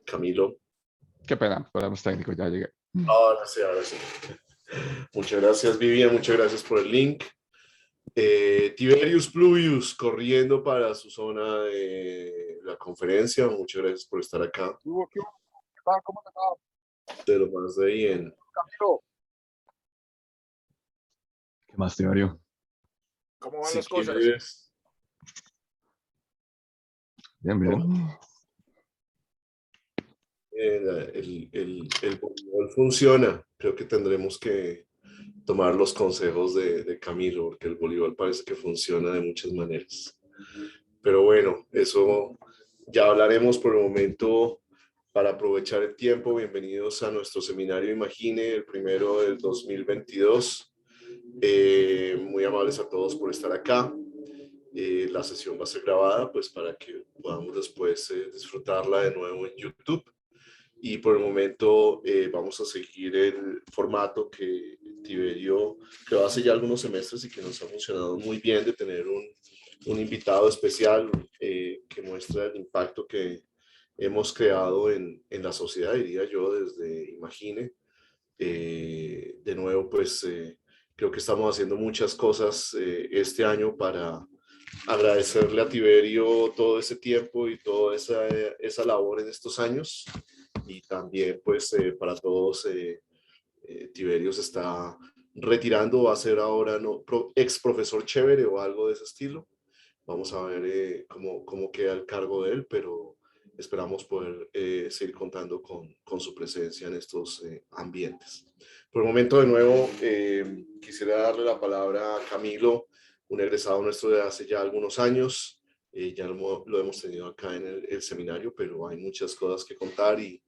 Camilo. Qué pena, problemas técnicos, ya llegué. Ahora sí, ahora sí. Muchas gracias, Vivian. Muchas gracias por el link. Tiberius Pluvius corriendo para su zona de la conferencia. Muchas gracias por estar acá. ¿Qué tal? ¿Cómo te va, De lo más de bien. Camilo? ¿Qué más, Tiberio? ¿Cómo van Si las cosas? quieres, Bien, bien. el voleibol funciona. Creo que tendremos que tomar los consejos de Camilo, porque el voleibol parece que funciona de muchas maneras. Pero bueno, eso ya hablaremos por el momento. Para aprovechar el tiempo, bienvenidos a nuestro seminario Imagine, el primero del 2022. Muy amables a todos por estar acá. La sesión va a ser grabada, pues para que podamos después disfrutarla de nuevo en YouTube. Y por el momento vamos a seguir el formato que Tiberio creó hace ya algunos semestres y que nos ha funcionado muy bien, de tener un invitado especial que muestra el impacto que hemos creado en la sociedad, diría yo, desde Imagine. De nuevo, pues creo que estamos haciendo muchas cosas este año para agradecerle a Tiberio todo ese tiempo y toda esa labor en estos años. Y también, pues, para todos, Tiberio se está retirando, va a ser ahora ex profesor chévere o algo de ese estilo. Vamos a ver cómo queda el cargo de él, pero esperamos poder seguir contando con su presencia en estos ambientes. Por el momento, de nuevo, quisiera darle la palabra a Camilo, un egresado nuestro de hace ya algunos años. Ya lo hemos tenido acá en el seminario, pero hay muchas cosas que contar y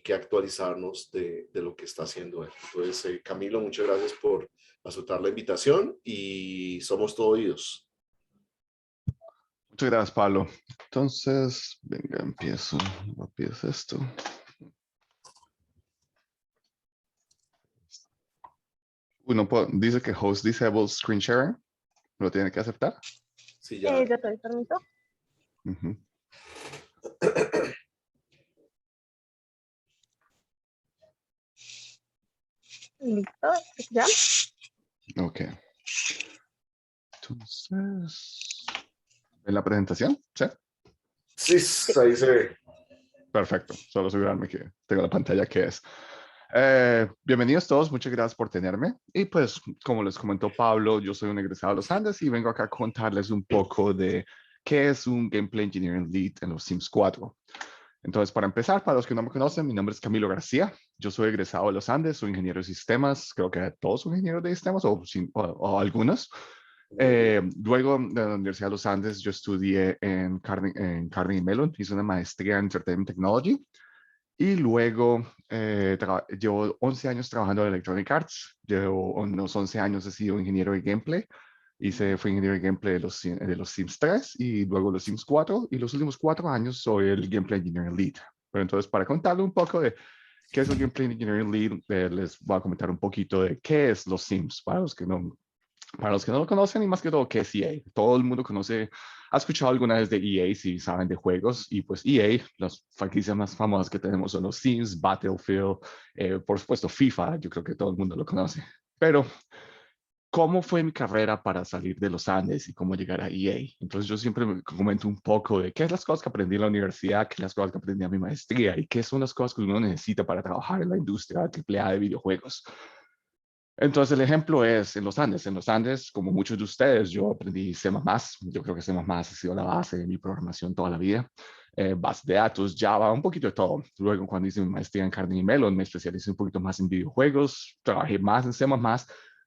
que actualizarnos de lo que está haciendo él. Entonces, Camilo, muchas gracias por aceptar la invitación y somos todo oídos. Muchas gracias, Pablo. Entonces, venga, empiezo. Empiezo esto. Dice que host disable screen sharing. ¿Lo tiene que aceptar? Sí, ya. Ya te doy permiso. Listo, ya. Ok. Entonces, ¿en la presentación? ¿Sí? Sí, ahí se ve. Perfecto. Solo asegurarme que tengo la pantalla que es. Bienvenidos todos, muchas gracias por tenerme. Y pues, como les comentó Pablo, yo soy un egresado de los Andes y vengo acá a contarles un poco de qué es un Gameplay Engineering Lead en los Sims 4. Entonces, para empezar, para los que no me conocen, mi nombre es Camilo García. Yo soy egresado de los Andes, soy ingeniero de sistemas. Creo que todos son ingenieros de sistemas o algunos. Luego de la Universidad de los Andes, yo estudié en Carnegie Mellon, hice una maestría en Entertainment Technology. Y luego llevo 11 años trabajando en Electronic Arts. Llevo unos 11 años he sido ingeniero de gameplay. Fui ingeniero de gameplay de los Sims 3 y luego los Sims 4. Y los últimos 4 años soy el Gameplay Engineering Lead. Pero entonces, para contarle un poco de qué es el Gameplay Engineering Lead, les voy a comentar un poquito de qué es los Sims, para los que no lo conocen y más que todo, ¿qué es EA? Todo el mundo conoce, ha escuchado alguna vez de EA si saben de juegos y pues EA, las franquicias más famosas que tenemos son los Sims, Battlefield, por supuesto FIFA, yo creo que todo el mundo lo conoce. Pero, ¿cómo fue mi carrera para salir de los Andes y cómo llegar a EA? Entonces yo siempre me comento un poco de qué es las cosas que aprendí en la universidad, qué es las cosas que aprendí en mi maestría y qué son las cosas que uno necesita para trabajar en la industria AAA de videojuegos. Entonces el ejemplo es en los Andes. En los Andes, como muchos de ustedes, yo aprendí C++. Yo creo que C++ ha sido la base de mi programación toda la vida. Base de datos, Java, un poquito de todo. Luego, cuando hice mi maestría en Carnegie Mellon, me especialicé un poquito más en videojuegos, trabajé más en C++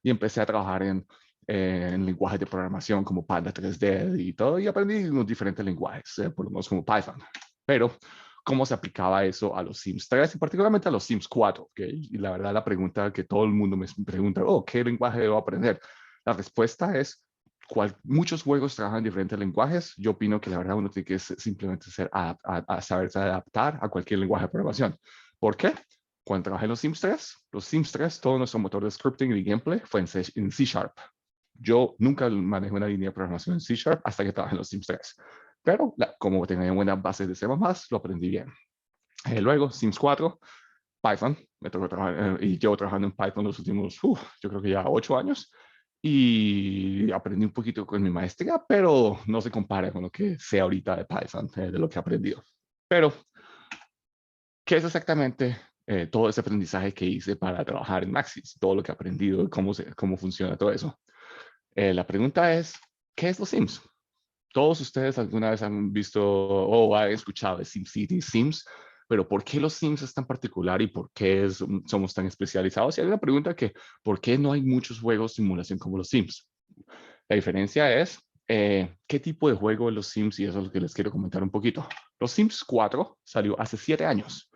y empecé a trabajar en lenguajes de programación como Panda 3D y todo, y aprendí unos diferentes lenguajes, por lo menos como Python. Pero cómo se aplicaba eso a los Sims 3 y particularmente a los Sims 4. ¿Okay? Y la verdad, la pregunta que todo el mundo me pregunta, ¿qué lenguaje debo aprender? La respuesta es, muchos juegos trabajan en diferentes lenguajes. Yo opino que la verdad uno tiene que simplemente saberse adaptar a cualquier lenguaje de programación. ¿Por qué? Cuando trabajé en los Sims 3, todo nuestro motor de scripting y gameplay fue en C Sharp. Yo nunca manejé una línea de programación en C Sharp hasta que trabajé en los Sims 3. Pero como tenía buenas bases de C++, lo aprendí bien. Luego, Sims 4, Python. Me tocó trabajar y llevo trabajando en Python los últimos, yo creo que ya 8 años. Y aprendí un poquito con mi maestría, pero no se compara con lo que sé ahorita de Python, de lo que he aprendido. Pero, ¿qué es exactamente todo ese aprendizaje que hice para trabajar en Maxis? Todo lo que he aprendido, cómo funciona todo eso. La pregunta es, ¿qué es los Sims? Todos ustedes alguna vez han visto o han escuchado de SimCity, Sims, pero ¿por qué los Sims es tan particular y por qué somos tan especializados? Y hay una pregunta que, ¿por qué no hay muchos juegos de simulación como los Sims? La diferencia es qué tipo de juego de los Sims, y eso es lo que les quiero comentar un poquito. Los Sims 4 salió hace 7 años.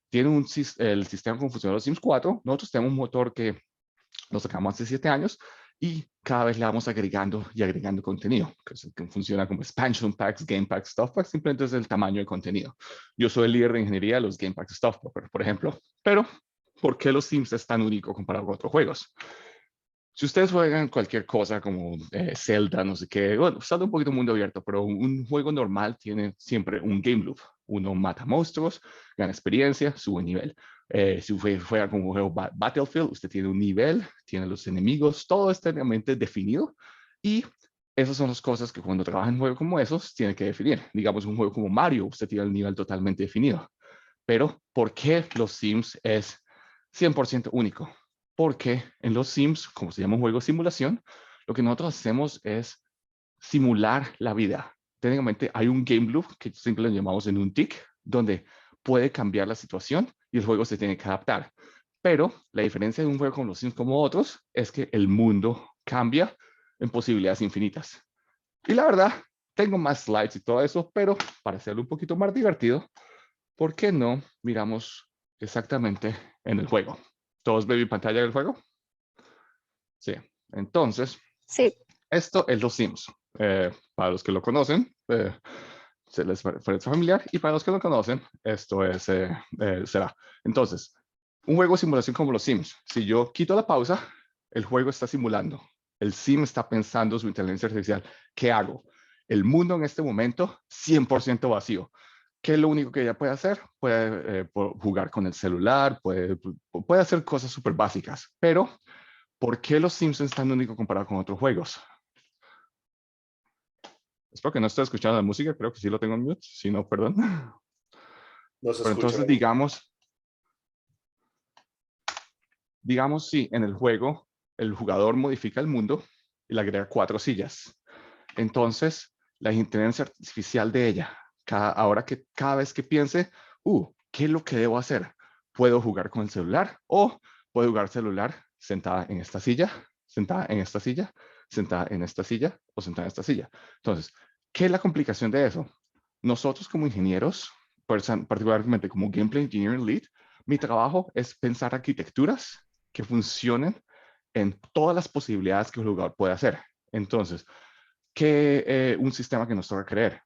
Tiene el sistema como funciona los Sims 4. Nosotros tenemos un motor que lo sacamos hace 7 años y cada vez le vamos agregando y agregando contenido, que funciona como expansion packs, game packs, stuff packs, simplemente es el tamaño de contenido. Yo soy el líder de ingeniería de los game packs, stuff packs, por ejemplo, pero ¿por qué los Sims es tan único comparado con otros juegos? Si ustedes juegan cualquier cosa como Zelda, no sé qué, bueno, sale un poquito mundo abierto, pero un juego normal tiene siempre un game loop. Uno mata monstruos, gana experiencia, sube nivel. Si juega como un juego Battlefield, usted tiene un nivel, tiene los enemigos, todo está realmente definido. Y esas son las cosas que cuando trabaja en un juego como esos, tiene que definir. Digamos, un juego como Mario, usted tiene el nivel totalmente definido. Pero, ¿por qué los Sims es 100% único? Porque en los Sims, como se llama un juego de simulación, lo que nosotros hacemos es simular la vida. Técnicamente hay un game loop que siempre lo llamamos en un tick, donde puede cambiar la situación y el juego se tiene que adaptar. Pero la diferencia de un juego como los Sims como otros es que el mundo cambia en posibilidades infinitas. Y la verdad, tengo más slides y todo eso, pero para hacerlo un poquito más divertido, ¿por qué no miramos exactamente en el juego? ¿Todos ven mi pantalla del juego? Sí. Entonces, Sí, esto es los Sims. Para los que lo conocen, se les parece familiar. Y para los que no conocen, esto será. Entonces, un juego de simulación como los Sims. Si yo quito la pausa, el juego está simulando. El Sim está pensando su inteligencia artificial. ¿Qué hago? El mundo en este momento, 100% vacío. ¿Qué es lo único que ella puede hacer? Puede jugar con el celular, puede hacer cosas súper básicas. Pero, ¿por qué los Sims es tan único comparado con otros juegos? Espero que no esté escuchando la música, creo que sí lo tengo en mute, si no, perdón. No se Pero escucha. entonces digamos si en el juego el jugador modifica el mundo y le agrega 4 sillas. Entonces, la inteligencia artificial de ella, ahora que cada vez que piense, ¿qué es lo que debo hacer? ¿Puedo jugar con el celular o puedo jugar celular sentada en esta silla, sentada en esta silla, sentada en esta silla o sentada en esta silla? Entonces, ¿qué es la complicación de eso? Nosotros como ingenieros, particularmente como Gameplay Engineering Lead, mi trabajo es pensar arquitecturas que funcionen en todas las posibilidades que el jugador puede hacer. Entonces, ¿qué un sistema que nos toca crear?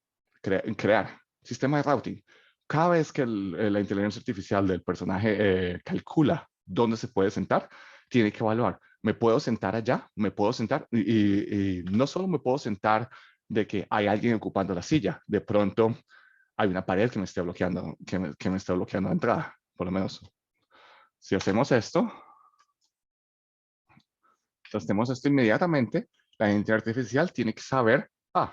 Sistema de routing. Cada vez que la inteligencia artificial del personaje calcula dónde se puede sentar, tiene que evaluar, ¿me puedo sentar allá? ¿Me puedo sentar? Y no solo me puedo sentar de que hay alguien ocupando la silla, de pronto hay una pared que me está bloqueando, que me está bloqueando la entrada, por lo menos. Si hacemos esto, inmediatamente, la inteligencia artificial tiene que saber,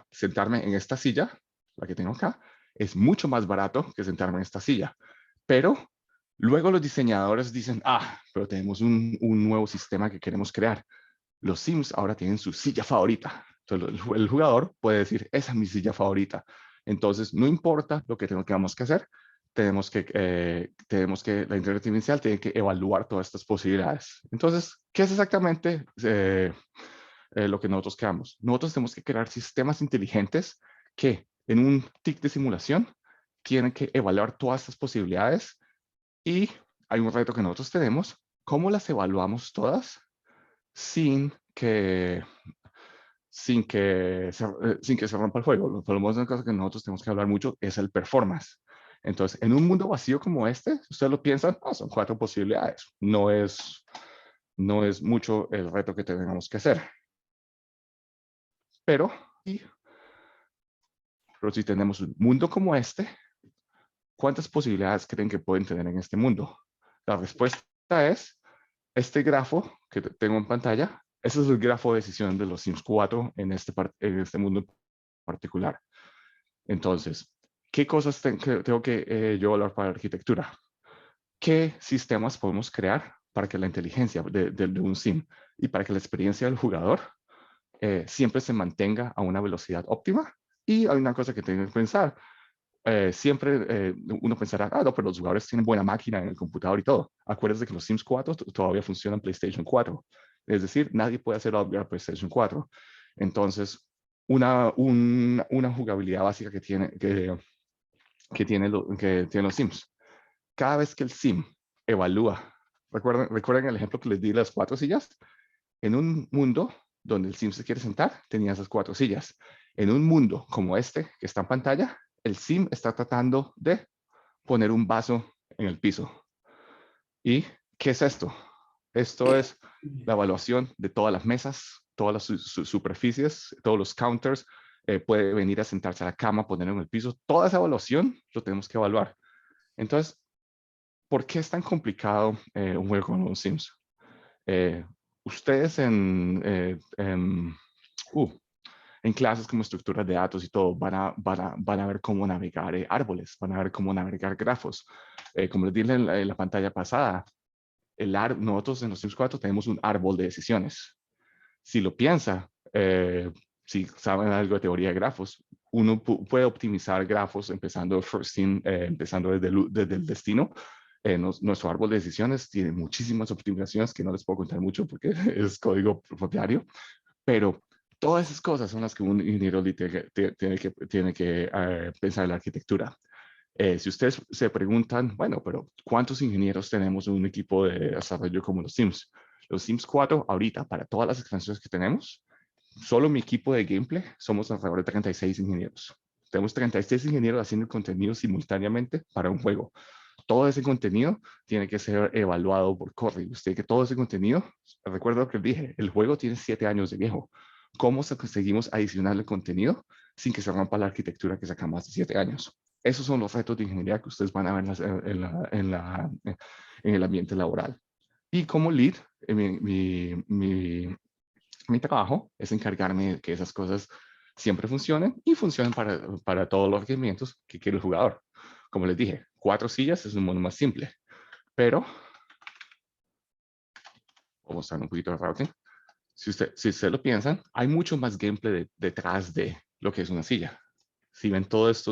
sentarme en esta silla, la que tengo acá, es mucho más barato que sentarme en esta silla. Pero luego los diseñadores dicen, pero tenemos un nuevo sistema que queremos crear. Los Sims ahora tienen su silla favorita. Entonces el jugador puede decir, esa es mi silla favorita. Entonces, no importa lo que tengamos que hacer, la inteligencia artificial tiene que evaluar todas estas posibilidades. Entonces, ¿qué es exactamente lo que nosotros creamos? Nosotros tenemos que crear sistemas inteligentes que en un TIC de simulación tienen que evaluar todas estas posibilidades y hay un reto que nosotros tenemos. ¿Cómo las evaluamos todas sin que sin que se rompa el juego? Por lo menos una cosa que nosotros tenemos que hablar mucho es el performance. Entonces, en un mundo vacío como este, ustedes lo piensan, son 4 posibilidades. No es mucho el reto que tenemos que hacer. Pero si tenemos un mundo como este, ¿cuántas posibilidades creen que pueden tener en este mundo? La respuesta es, este grafo que tengo en pantalla, ese es el grafo de decisión de los Sims 4 en este mundo en particular. Entonces, ¿qué cosas tengo que yo hablar para la arquitectura? ¿Qué sistemas podemos crear para que la inteligencia de un sim y para que la experiencia del jugador siempre se mantenga a una velocidad óptima? Y hay una cosa que tengo que pensar. Siempre uno pensará, no, pero los jugadores tienen buena máquina en el computador y todo. Acuérdense que los Sims 4 todavía funcionan en PlayStation 4. Es decir, nadie puede hacer upgrade a PlayStation 4. Entonces, una jugabilidad básica que tienen los Sims. Cada vez que el Sim evalúa, recuerden el ejemplo que les di de las 4 sillas, en un mundo donde el Sim se quiere sentar, tenía esas 4 sillas. En un mundo como este, que está en pantalla, el Sim está tratando de poner un vaso en el piso. ¿Y qué es esto? Esto es la evaluación de todas las mesas, todas las superficies, todos los counters. Puede venir a sentarse a la cama, ponerlo en el piso. Toda esa evaluación lo tenemos que evaluar. Entonces, ¿por qué es tan complicado un juego con los Sims? Ustedes en clases como estructuras de datos y todo, van a ver cómo navegar árboles, van a ver cómo navegar grafos. Como les dije en la pantalla pasada, nosotros en los Sims 4 tenemos un árbol de decisiones. Si lo piensa, si saben algo de teoría de grafos, uno puede optimizar grafos empezando empezando desde el destino. Nuestro árbol de decisiones tiene muchísimas optimizaciones que no les puedo contar mucho porque es código propietario, pero todas esas cosas son las que un ingeniero tiene que pensar en la arquitectura. Si ustedes se preguntan, bueno, pero ¿cuántos ingenieros tenemos en un equipo de desarrollo como los Sims? Los Sims 4, ahorita, para todas las expansiones que tenemos, solo mi equipo de gameplay somos alrededor de 36 ingenieros. Tenemos 36 ingenieros haciendo contenido simultáneamente para un juego. Todo ese contenido tiene que ser evaluado por Corey. Usted que todo ese contenido, recuerdo que dije, el juego tiene 7 años de viejo. ¿Cómo conseguimos adicionarle contenido sin que se rompa la arquitectura que sacamos hace 7 años? Esos son los retos de ingeniería que ustedes van a ver en el ambiente laboral. Y como lead, mi trabajo es encargarme de que esas cosas siempre funcionen y funcionen para todos los requerimientos que quiere el jugador. Como les dije, 4 sillas es un modo más simple, pero vamos a usar un poquito de routing. Si ustedes lo piensan, hay mucho más gameplay detrás de lo que es una silla. Si ven todas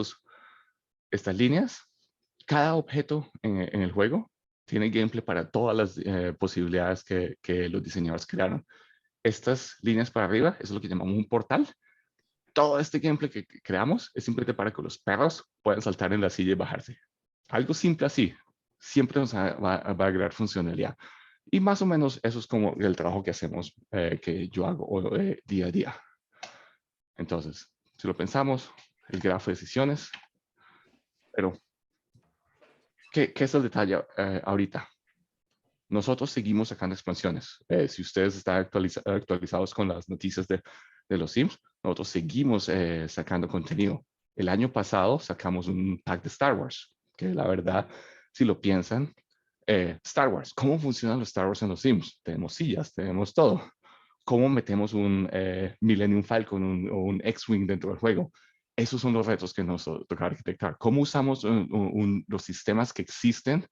estas líneas, cada objeto en el juego tiene gameplay para todas las posibilidades que los diseñadores crearon. Estas líneas para arriba es lo que llamamos un portal. Todo este gameplay que creamos es simplemente para que los perros puedan saltar en la silla y bajarse. Algo simple así, siempre nos va a agregar funcionalidad. Y más o menos eso es como el trabajo que hacemos, que yo hago día a día. Entonces, si lo pensamos, el grafo de decisiones, pero ¿qué es el detalle ahorita? Nosotros seguimos sacando expansiones. Si ustedes están actualizados con las noticias de los Sims, nosotros seguimos sacando contenido. El año pasado sacamos un pack de Star Wars, que la verdad, si lo piensan, Star Wars, ¿cómo funcionan los Star Wars en los Sims? Tenemos sillas, tenemos todo. ¿Cómo metemos un Millennium Falcon o un X-Wing dentro del juego? Esos son los retos que nos toca arquitectar. ¿Cómo usamos los sistemas que existen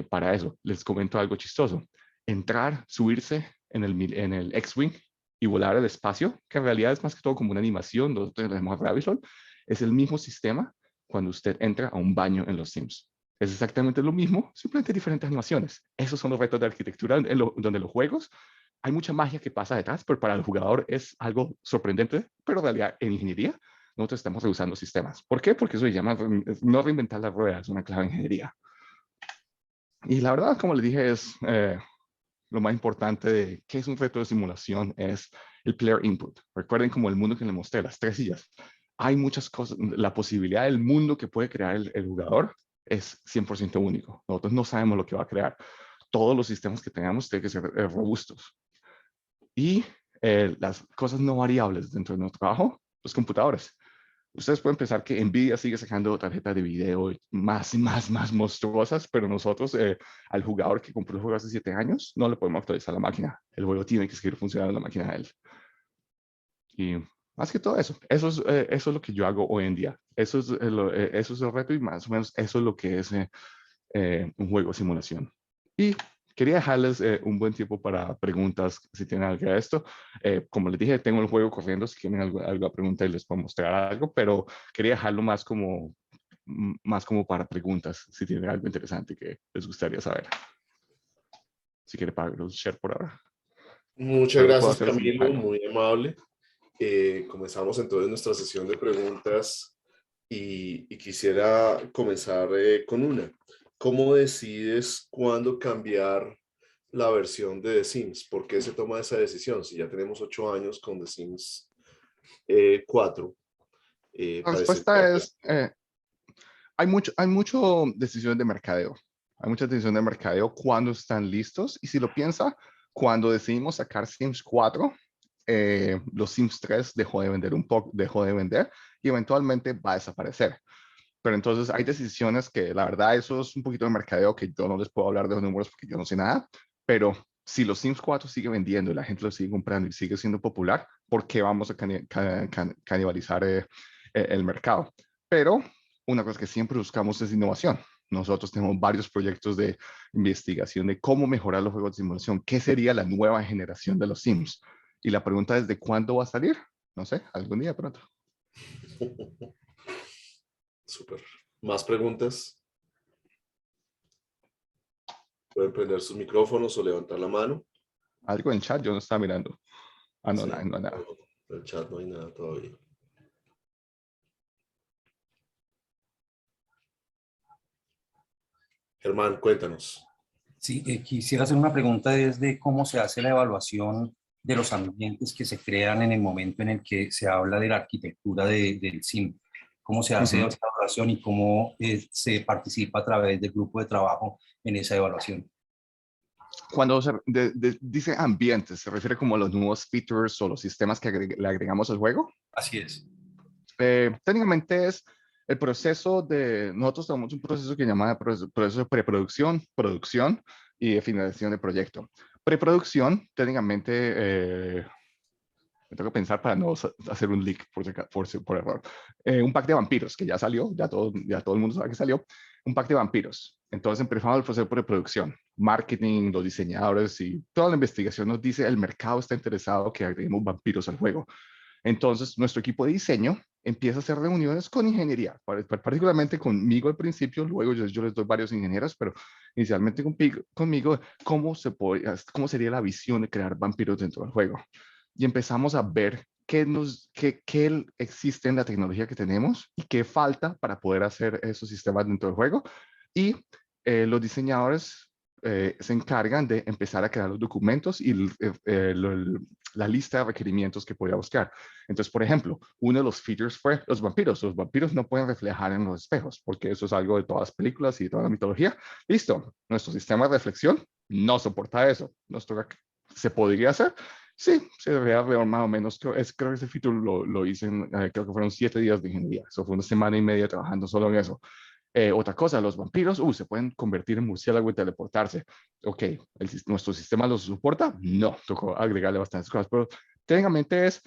para eso? Les comento algo chistoso. Entrar, subirse en el X-Wing y volar al espacio, que en realidad es más que todo como una animación, nosotros tenemos Ravisol, es el mismo sistema cuando usted entra a un baño en los Sims. Es exactamente lo mismo, simplemente diferentes animaciones. Esos son los retos de arquitectura donde los juegos hay mucha magia que pasa detrás, pero para el jugador es algo sorprendente, pero en realidad en ingeniería nosotros estamos reusando sistemas. ¿Por qué? Porque eso se llama no reinventar la rueda, es una clave de ingeniería. Y la verdad, como les dije, es lo más importante de qué es un reto de simulación es el player input. Recuerden como el mundo que les mostré, las 3 sillas. Hay muchas cosas, la posibilidad del mundo que puede crear el jugador es 100% único. Nosotros no sabemos lo que va a crear. Todos los sistemas que tengamos tienen que ser robustos. Y las cosas no variables dentro de nuestro trabajo, los computadores. Ustedes pueden pensar que Nvidia sigue sacando tarjetas de video más y más monstruosas, pero nosotros, al jugador que compró el juego hace 7 años, no le podemos actualizar la máquina. El juego tiene que seguir funcionando en la máquina de él. Y más que todo eso es lo que yo hago hoy en día. Eso es el reto y más o menos eso es lo que es un juego de simulación. Y quería dejarles un buen tiempo para preguntas, si tienen algo de esto. Como les dije, tengo el juego corriendo, si tienen alguna pregunta y les puedo mostrar algo, pero quería dejarlo más como para preguntas, si tienen algo interesante que les gustaría saber. Si quiere, Pablo, share por ahora. Muchas Luego puedo gracias, hacer Camilo, simultáneo. muy amable. Comenzamos entonces nuestra sesión de preguntas y quisiera comenzar con una. ¿Cómo decides cuándo cambiar la versión de The Sims? ¿Por qué se toma esa decisión? Si ya tenemos 8 años con The Sims 4, La parecería respuesta pues, es, hay mucho decisiones de mercadeo. Hay muchas decisiones de mercadeo cuando están listos. Y si lo piensa, cuando decidimos sacar Sims 4, los Sims 3 dejó de vender un poco, dejó de vender y eventualmente va a desaparecer. Pero entonces hay decisiones que la verdad eso es un poquito de mercadeo que yo no les puedo hablar de los números porque yo no sé nada, pero si los Sims 4 sigue vendiendo y la gente lo sigue comprando y sigue siendo popular, ¿por qué vamos a canibalizar el mercado? Pero una cosa que siempre buscamos es innovación. Nosotros tenemos varios proyectos de investigación de cómo mejorar los juegos de simulación. ¿Qué sería la nueva generación de los Sims? Y la pregunta es, ¿de cuándo va a salir? No sé, algún día pronto. súper. ¿Más preguntas? Pueden prender sus micrófonos o levantar la mano. Algo en chat, yo no estaba mirando. Ah, no, Sí, no, nada. en el chat no hay nada todavía. Germán, cuéntanos. Sí, quisiera hacer una pregunta desde cómo se hace la evaluación de los ambientes que se crean en el momento en el que se habla de la arquitectura del SIM. ¿Cómo se hace Ujú. esa evaluación y cómo se participa a través del grupo de trabajo en esa evaluación? Cuando dice ambientes, se refiere como a los nuevos features o los sistemas que le agregamos al juego. Así es. Técnicamente es el proceso de, nosotros tenemos un proceso que se llama proceso de preproducción, producción y de finalización de proyecto. Preproducción, técnicamente, me tengo que pensar para no hacer un leak por error. Un pack de vampiros que ya salió, ya todo el mundo sabe que salió. Un pack de vampiros. Entonces empezamos el proceso de preproducción. Marketing, los diseñadores y toda la investigación nos dice el mercado está interesado que agreguemos vampiros al juego. Entonces, nuestro equipo de diseño empieza a hacer reuniones con ingeniería, particularmente conmigo al principio, luego yo les doy varios ingenieros, pero inicialmente conmigo cómo sería la visión de crear vampiros dentro del juego. Y empezamos a ver qué existe en la tecnología que tenemos y qué falta para poder hacer esos sistemas dentro del juego. Y los diseñadores se encargan de empezar a crear los documentos y la lista de requerimientos que podía buscar. Entonces, por ejemplo, uno de los features fue los vampiros. Los vampiros no pueden reflejar en los espejos porque eso es algo de todas las películas y de toda la mitología. Listo, nuestro sistema de reflexión no soporta eso. ¿Se podría hacer? Sí, se debería ver más o menos. Creo que ese feature lo hice creo que fueron 7 días de ingeniería. Eso fue una semana y media trabajando solo en eso. Otra cosa, los vampiros se pueden convertir en murciélago y teleportarse. Ok, ¿nuestro sistema los soporta? No, tocó agregarle bastantes cosas, pero técnicamente es,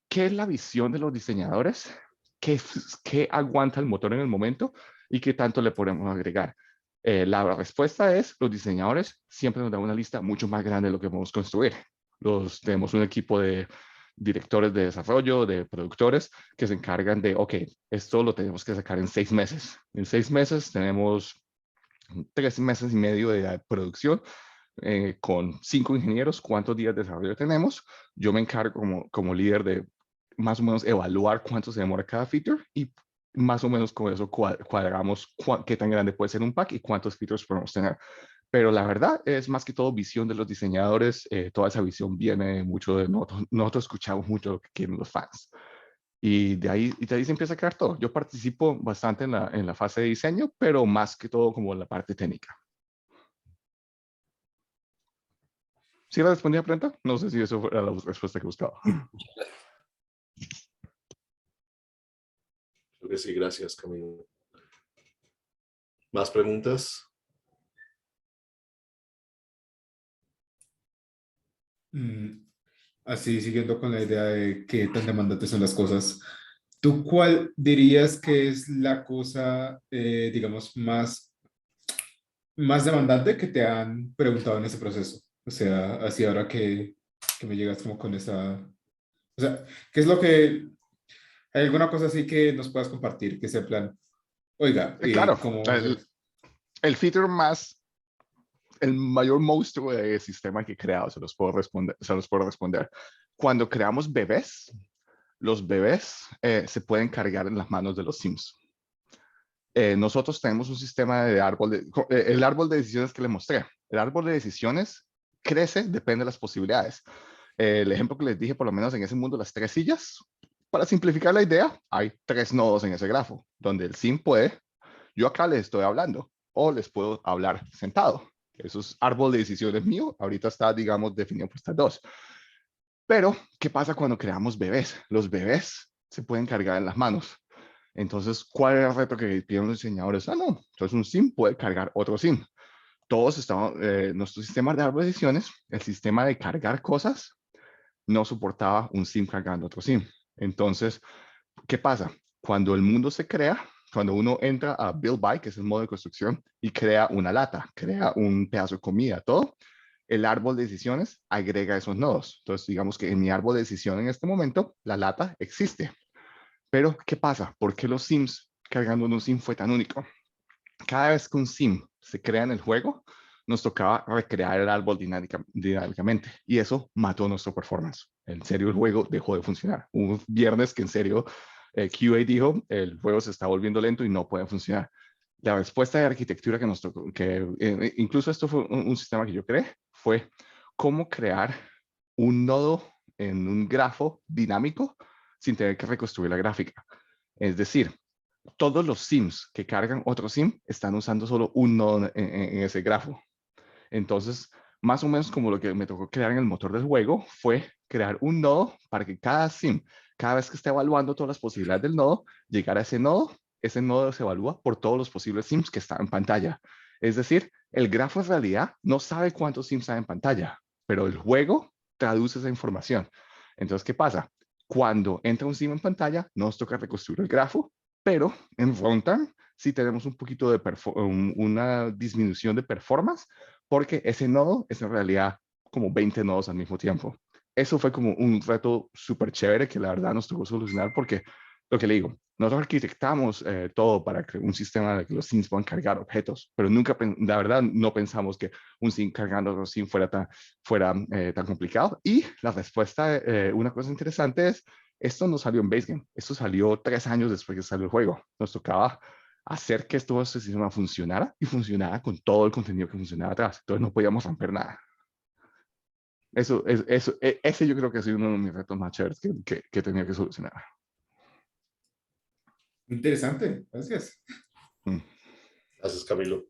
¿qué es la visión de los diseñadores? ¿Qué aguanta el motor en el momento? ¿Y qué tanto le podemos agregar? La respuesta es, los diseñadores siempre nos dan una lista mucho más grande de lo que podemos construir. Tenemos un equipo de directores de desarrollo, de productores, que se encargan de, ok, esto lo tenemos que sacar en 6 meses. En 6 meses tenemos 3 meses y medio de producción con 5 ingenieros. ¿Cuántos días de desarrollo tenemos? Yo me encargo como líder de más o menos evaluar cuánto se demora cada feature y más o menos con eso cuadramos qué tan grande puede ser un pack y cuántos features podemos tener. Pero la verdad es más que todo visión de los diseñadores. Toda esa visión viene mucho de nosotros. Nosotros escuchamos mucho lo que quieren los fans. Y de ahí se empieza a crear todo. Yo participo bastante en la fase de diseño, pero más que todo como en la parte técnica. ¿Sí la respondí a la pregunta? No sé si eso era la respuesta que buscaba. Creo que sí, gracias, Camilo. ¿Más preguntas? Mm, Así, siguiendo con la idea de qué tan demandantes son las cosas, ¿tú cuál dirías que es la cosa, digamos, más demandante que te han preguntado en ese proceso? O sea, así ahora que me llegas como con esa... O sea, ¿qué es lo que... ¿Hay alguna cosa así que nos puedas compartir? Que sea en plan, oiga, Claro, como... el feature más, el mayor monstruo de sistema que he creado, se los puedo responder. Cuando creamos bebés, los bebés se pueden cargar en las manos de los Sims. Nosotros tenemos un sistema de el árbol de decisiones que le mostré. El árbol de decisiones crece, depende de las posibilidades. El ejemplo que les dije, por lo menos en ese mundo, las 3 sillas, para simplificar la idea, hay 3 nodos en ese grafo, donde el sim puede, yo acá les estoy hablando, o les puedo hablar sentado. Eso es árbol de decisiones mío, ahorita está, digamos, definido por estas 2. Pero, ¿qué pasa cuando creamos bebés? Los bebés se pueden cargar en las manos. Entonces, ¿cuál era el reto que pidieron los diseñadores? No, entonces un sim puede cargar otro sim. Todos estamos, nuestro sistema de árbol de decisiones, el sistema de cargar cosas, no soportaba un sim cargando otro sim. Entonces, ¿qué pasa? Cuando el mundo se crea, cuando uno entra a Build By, que es el modo de construcción, y crea una lata, crea un pedazo de comida, todo, el árbol de decisiones agrega esos nodos. Entonces, digamos que en mi árbol de decisión en este momento, la lata existe. Pero, ¿qué pasa? ¿Por qué los sims cargando un sim fue tan único? Cada vez que un sim se crea en el juego, nos tocaba recrear el árbol dinámicamente y eso mató nuestro performance. En serio, el juego dejó de funcionar. Un viernes que en serio QA dijo, el juego se está volviendo lento y no puede funcionar. La respuesta de arquitectura que nos tocó, incluso esto fue un sistema que yo creé, fue cómo crear un nodo en un grafo dinámico sin tener que reconstruir la gráfica. Es decir, todos los sims que cargan otro sim están usando solo un nodo en ese grafo. Entonces, más o menos como lo que me tocó crear en el motor del juego fue crear un nodo para que cada sim, cada vez que esté evaluando todas las posibilidades del nodo, llegar a ese nodo se evalúa por todos los posibles sims que están en pantalla. Es decir, el grafo en realidad no sabe cuántos sims hay en pantalla, pero el juego traduce esa información. Entonces, ¿qué pasa? Cuando entra un sim en pantalla, nos toca reconstruir el grafo, pero en runtime sí tenemos un poquito de una disminución de performance porque ese nodo es en realidad como 20 nodos al mismo tiempo. Eso fue como un reto súper chévere que la verdad nos tocó solucionar porque, lo que le digo, nosotros arquitectamos todo para crear un sistema de que los sims puedan cargar objetos, pero nunca, la verdad, no pensamos que un sim cargando otro sim fuera tan complicado. Y la respuesta, una cosa interesante es, esto no salió en Base Game, esto salió 3 años después que salió el juego. Nos tocaba hacer que todo este sistema funcionara y funcionara con todo el contenido que funcionaba atrás. Entonces no podíamos romper nada. Ese yo creo que ha sido uno de mis retos más chéveres que tenía que solucionar. Interesante, gracias. Mm. Gracias, Camilo.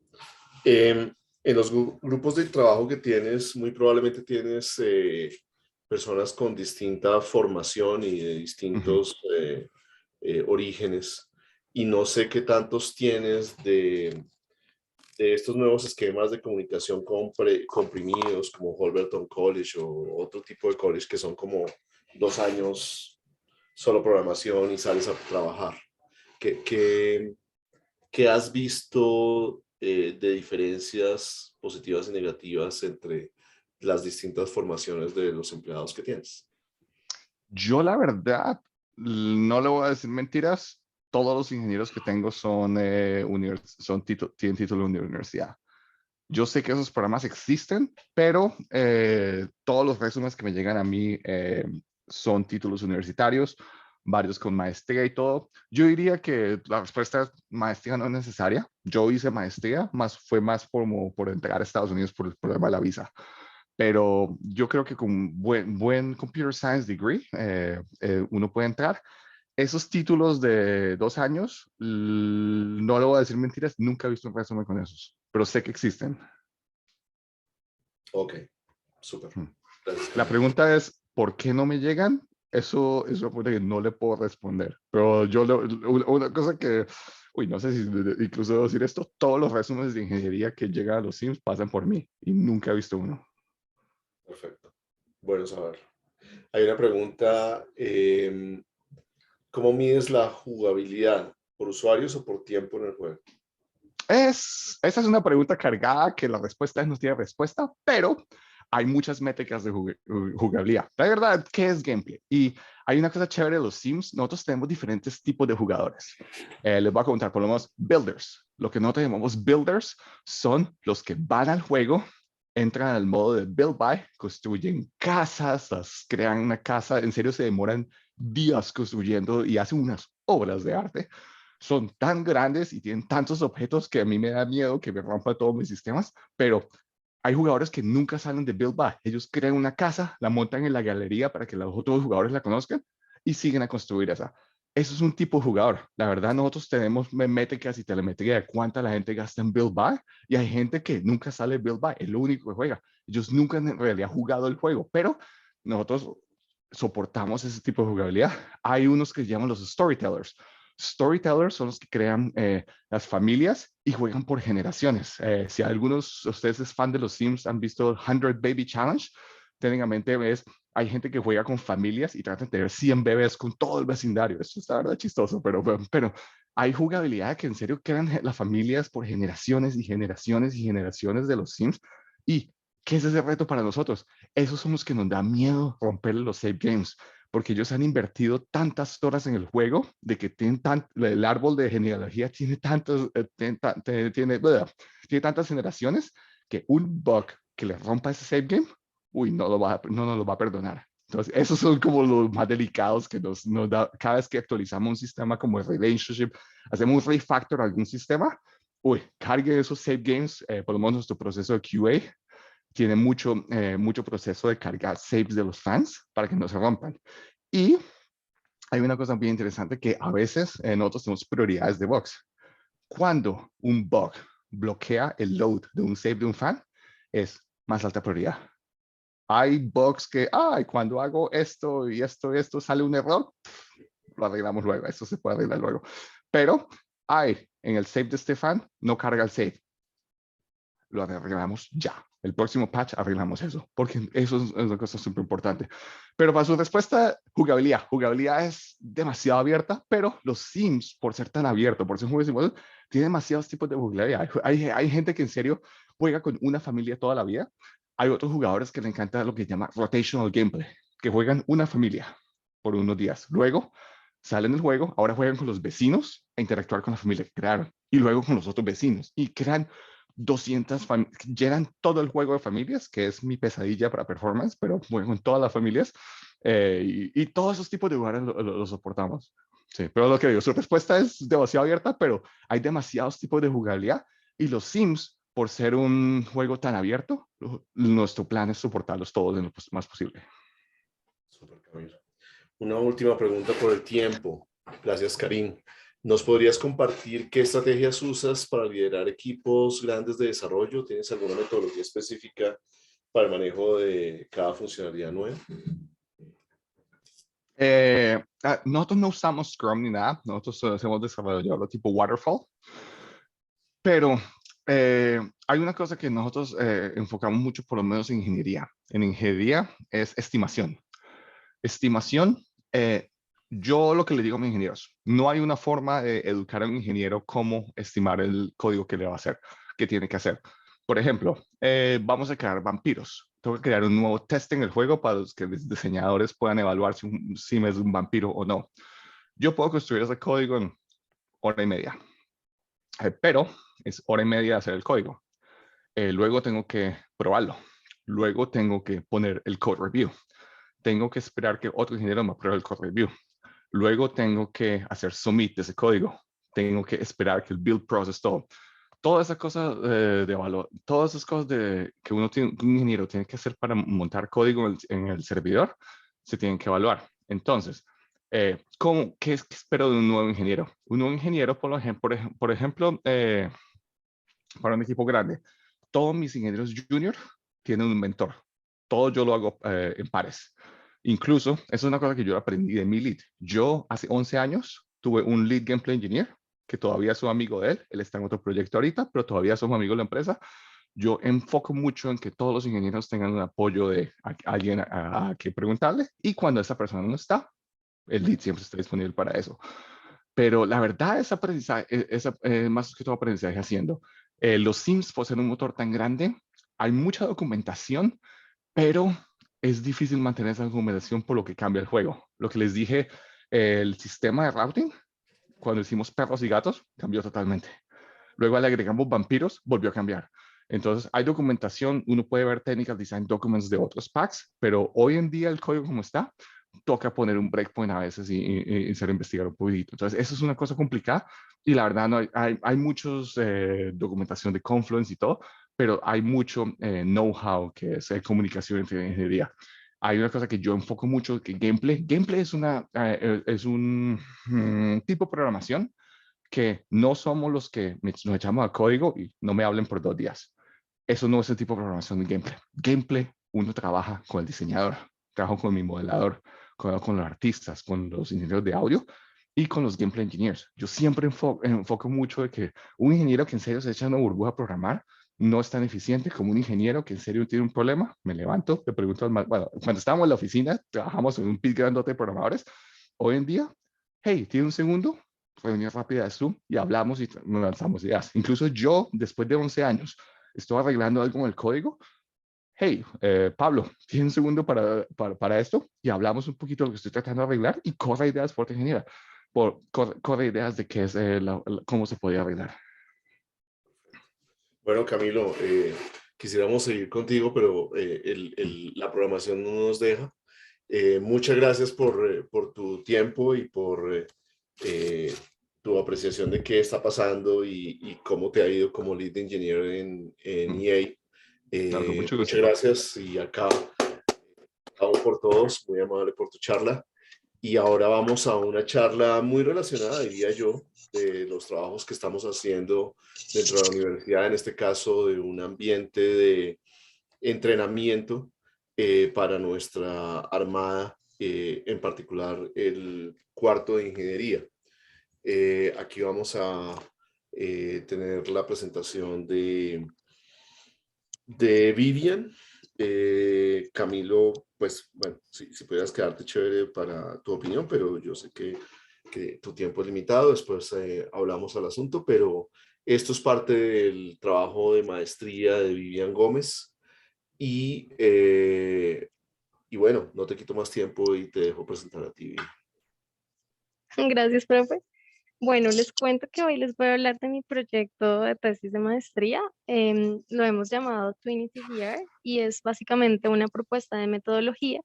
En los grupos de trabajo que tienes, muy probablemente tienes personas con distinta formación y de distintos orígenes. Y no sé qué tantos tienes de estos nuevos esquemas de comunicación comprimidos como Holberton College o otro tipo de college que son como 2 años solo programación y sales a trabajar. ¿Qué has visto de diferencias positivas y negativas entre las distintas formaciones de los empleados que tienes? Yo la verdad, no le voy a decir mentiras, todos los ingenieros que tengo tienen título de universidad. Yo sé que esos programas existen, pero todos los resúmenes que me llegan a mí son títulos universitarios, varios con maestría y todo. Yo diría que la respuesta es maestría no es necesaria. Yo hice maestría, fue más como por entrar a Estados Unidos por el problema de la visa. Pero yo creo que con buen computer science degree uno puede entrar. Esos títulos de 2 años, no le voy a decir mentiras, nunca he visto un resumen con esos, pero sé que existen. Ok, súper. Hmm. Gracias, La Camilo. pregunta es, ¿por qué no me llegan? eso es una pregunta que no le puedo responder. Pero una cosa que, uy, no sé si incluso debo decir esto, todos los resúmenes de ingeniería que llegan a los Sims pasan por mí y nunca he visto uno. Perfecto. Bueno saber. Hay una pregunta, ¿cómo mides la jugabilidad? ¿Por usuarios o por tiempo en el juego? Esa es una pregunta cargada que la respuesta no tiene respuesta, pero hay muchas métricas de jugabilidad. La verdad, ¿qué es gameplay? Y hay una cosa chévere de los Sims, nosotros tenemos diferentes tipos de jugadores. Les voy a contar, por lo menos, builders. Lo que nosotros llamamos builders son los que van al juego, entran al modo de build by, construyen casas, crean una casa, en serio se demoran días construyendo y hacen unas obras de arte. Son tan grandes y tienen tantos objetos que a mí me da miedo que me rompa todos mis sistemas, pero hay jugadores que nunca salen de Build By. Ellos crean una casa, la montan en la galería para que los otros jugadores la conozcan y siguen a construir esa. Eso es un tipo de jugador. La verdad, nosotros tenemos métricas y telemetría de cuánta la gente gasta en Build By y hay gente que nunca sale de Build By, es lo único que juega. Ellos nunca en realidad han jugado el juego, pero nosotros soportamos ese tipo de jugabilidad. Hay unos que se llaman los storytellers. Storytellers son los que crean las familias y juegan por generaciones. Si algunos de ustedes es fan de los Sims, han visto 100 Baby Challenge, técnicamente hay gente que juega con familias y trata de tener 100 bebés con todo el vecindario. Eso está verdad chistoso, pero hay jugabilidad que en serio crean las familias por generaciones y generaciones y generaciones de los Sims. ¿Y qué es ese reto para nosotros? Esos son los que nos da miedo romper los save games, porque ellos han invertido tantas horas en el juego de que el árbol de genealogía tiene tiene tantas generaciones que un bug que le rompa ese save game, uy, no nos lo va a perdonar. Entonces, esos son como los más delicados que nos da cada vez que actualizamos un sistema como el Relationship, hacemos un refactor a algún sistema, uy, cargue esos save games, por lo menos nuestro proceso de QA tiene mucho proceso de cargar saves de los fans para que no se rompan. Y hay una cosa bien interesante que a veces nosotros tenemos prioridades de bugs. Cuando un bug bloquea el load de un save de un fan, es más alta prioridad. Hay bugs que, cuando hago esto y esto y esto sale un error, lo arreglamos luego, eso se puede arreglar luego. Pero en el save de este fan, no carga el save. Lo arreglamos ya. El próximo patch arreglamos eso, porque eso es una cosa súper importante. Pero para su respuesta, jugabilidad. Jugabilidad es demasiado abierta, pero los Sims, por ser tan abierto, por ser juegos iguales, tienen demasiados tipos de jugabilidad. Hay gente que en serio juega con una familia toda la vida. Hay otros jugadores que le encanta lo que se llama rotational gameplay, que juegan una familia por unos días. Luego salen del juego, ahora juegan con los vecinos a interactuar con la familia que crearon. Y luego con los otros vecinos. Y crean 200 llenan todo el juego de familias, que es mi pesadilla para performance, pero bueno, en todas las familias, y todos esos tipos de lugares lo soportamos. Sí, pero lo que digo, su respuesta es demasiado abierta, pero hay demasiados tipos de jugabilidad y los Sims, por ser un juego tan abierto, nuestro plan es soportarlos todos en lo más posible. Super, Camilo. Una última pregunta por el tiempo. Gracias, Karim. ¿Nos podrías compartir qué estrategias usas para liderar equipos grandes de desarrollo? ¿Tienes alguna metodología específica para el manejo de cada funcionalidad nueva? Nosotros no usamos Scrum ni nada. Nosotros hacemos desarrollo tipo Waterfall. Pero hay una cosa que nosotros enfocamos mucho, por lo menos en ingeniería. En ingeniería es estimación. Estimación, yo lo que le digo a mis ingenieros, no hay una forma de educar a un ingeniero cómo estimar el código que le va a hacer, que tiene que hacer. Por ejemplo, vamos a crear vampiros. Tengo que crear un nuevo test en el juego para que los diseñadores puedan evaluar si es un vampiro o no. Yo puedo construir ese código en hora y media, pero es hora y media de hacer el código. Luego tengo que probarlo. Luego tengo que poner el code review. Tengo que esperar que otro ingeniero me apruebe el code review. Luego tengo que hacer submit de ese código. Tengo que esperar que el build process todo. Todas esas cosas de valor, todas esas cosas que un ingeniero tiene que hacer para montar código en el servidor, se tienen que evaluar. Entonces, ¿qué espero de un nuevo ingeniero? Un nuevo ingeniero, por ejemplo, para un equipo grande, todos mis ingenieros junior tienen un mentor. Todo yo lo hago en pares. Incluso, eso es una cosa que yo aprendí de mi lead. Yo hace 11 años tuve un lead gameplay engineer que todavía soy amigo de él. Él está en otro proyecto ahorita, pero todavía somos amigos de la empresa. Yo enfoco mucho en que todos los ingenieros tengan un apoyo de alguien a que preguntarle, y cuando esa persona no está, el lead siempre está disponible para eso. Pero la verdad es aprendizaje, más que todo aprendizaje haciendo. Los Sims, por ser un motor tan grande, hay mucha documentación, pero es difícil mantener esa documentación por lo que cambia el juego. Lo que les dije, el sistema de routing, cuando hicimos perros y gatos, cambió totalmente. Luego le agregamos vampiros, volvió a cambiar. Entonces, hay documentación, uno puede ver technical design documents de otros packs, pero hoy en día el código como está, toca poner un breakpoint a veces y hacer investigar un poquito. Entonces, eso es una cosa complicada, y la verdad no hay muchos documentación de Confluence y todo, pero hay mucho know-how que es comunicación entre ingeniería. Hay una cosa que yo enfoco mucho, que gameplay. Gameplay es un tipo de programación que no somos los que nos echamos al código y no me hablen por 2 días. Eso no es el tipo de programación de gameplay. Gameplay, uno trabaja con el diseñador, trabajo con mi modelador, con los artistas, con los ingenieros de audio y con los gameplay engineers. Yo siempre enfoco mucho de que un ingeniero que en serio se echa una burbuja a programar no es tan eficiente como un ingeniero que en serio tiene un problema. Me levanto, le pregunto bueno, cuando estábamos en la oficina, trabajamos en un pit grandote de programadores. Hoy en día, hey, ¿tiene un segundo? Reunión rápida de Zoom y hablamos y nos lanzamos ideas. Incluso yo, después de 11 años, estoy arreglando algo en el código. Hey, Pablo, ¿tienes un segundo para esto? Y hablamos un poquito de lo que estoy tratando de arreglar y corre ideas por ingeniera. Corre ideas de qué es, cómo se podía arreglar. Bueno, Camilo, quisiéramos seguir contigo, pero la programación no nos deja. Muchas gracias por tu tiempo y por tu apreciación de qué está pasando y cómo te ha ido como lead engineer en EA. Claro, con mucho gusto. Muchas gracias y acá acabo por todos, muy amable por tu charla. Y ahora vamos a una charla muy relacionada, diría yo, de los trabajos que estamos haciendo dentro de la universidad, en este caso de un ambiente de entrenamiento para nuestra armada, en particular el cuarto de ingeniería. Aquí vamos a tener la presentación de Vivian. Camilo, pues bueno, si pudieras quedarte chévere para tu opinión, pero yo sé que tu tiempo es limitado, después hablamos al asunto, pero esto es parte del trabajo de maestría de Vivian Gómez y bueno, no te quito más tiempo y te dejo presentar a ti, Vivian. Gracias, profe. Bueno, les cuento que hoy les voy a hablar de mi proyecto de tesis de maestría. Lo hemos llamado Twinity VR y es básicamente una propuesta de metodología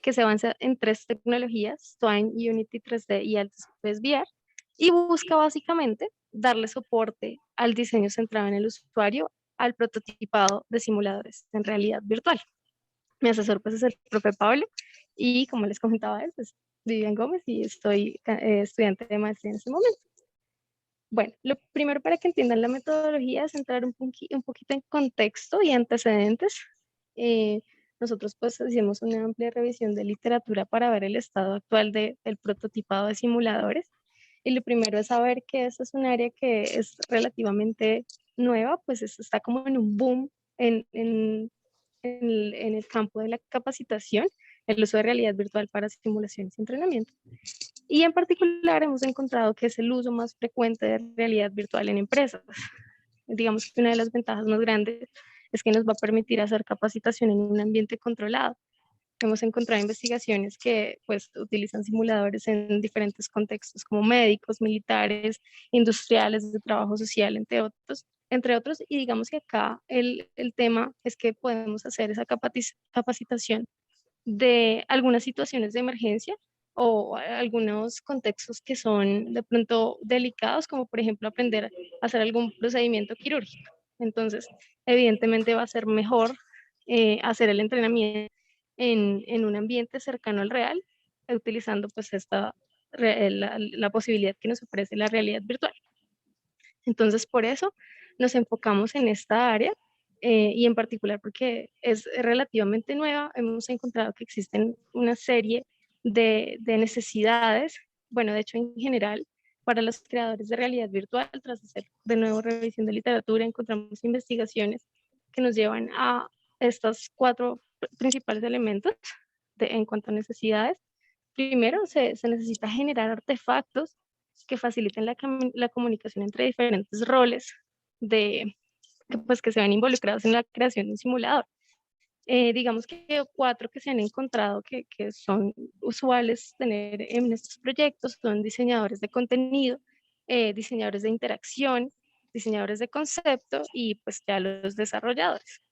que se basa en 3 tecnologías, Twine, Unity 3D y Altispace VR, y busca básicamente darle soporte al diseño centrado en el usuario, al prototipado de simuladores en realidad virtual. Mi asesor pues es el profe Pablo y como les comentaba él, pues Vivian Gómez y estoy estudiante de maestría en este momento. Bueno, lo primero para que entiendan la metodología es entrar un poquito en contexto y antecedentes. Nosotros pues hicimos una amplia revisión de literatura para ver el estado actual del prototipado de simuladores. Y lo primero es saber que esta es un área que es relativamente nueva, pues está como en un boom en el campo de la capacitación, el uso de realidad virtual para simulaciones y entrenamiento. Y en particular hemos encontrado que es el uso más frecuente de realidad virtual en empresas. Digamos que una de las ventajas más grandes es que nos va a permitir hacer capacitación en un ambiente controlado. Hemos encontrado investigaciones que pues utilizan simuladores en diferentes contextos como médicos, militares, industriales, de trabajo social, entre otros, y digamos que acá el tema es que podemos hacer esa capacitación de algunas situaciones de emergencia o algunos contextos que son de pronto delicados, como por ejemplo aprender a hacer algún procedimiento quirúrgico. Entonces, evidentemente va a ser mejor hacer el entrenamiento en un ambiente cercano al real, utilizando pues la posibilidad que nos ofrece la realidad virtual. Entonces, por eso nos enfocamos en esta área y en particular porque es relativamente nueva, hemos encontrado que existen una serie de necesidades, bueno, de hecho en general, para los creadores de realidad virtual. Tras hacer de nuevo revisión de literatura, encontramos investigaciones que nos llevan a estos 4 principales elementos en cuanto a necesidades. Primero, se necesita generar artefactos que faciliten la comunicación entre diferentes roles que se ven involucrados en la creación de un simulador. Digamos que 4 que se han encontrado que son usuales tener en estos proyectos son diseñadores de contenido, diseñadores de interacción, diseñadores de concepto y pues ya los desarrolladores.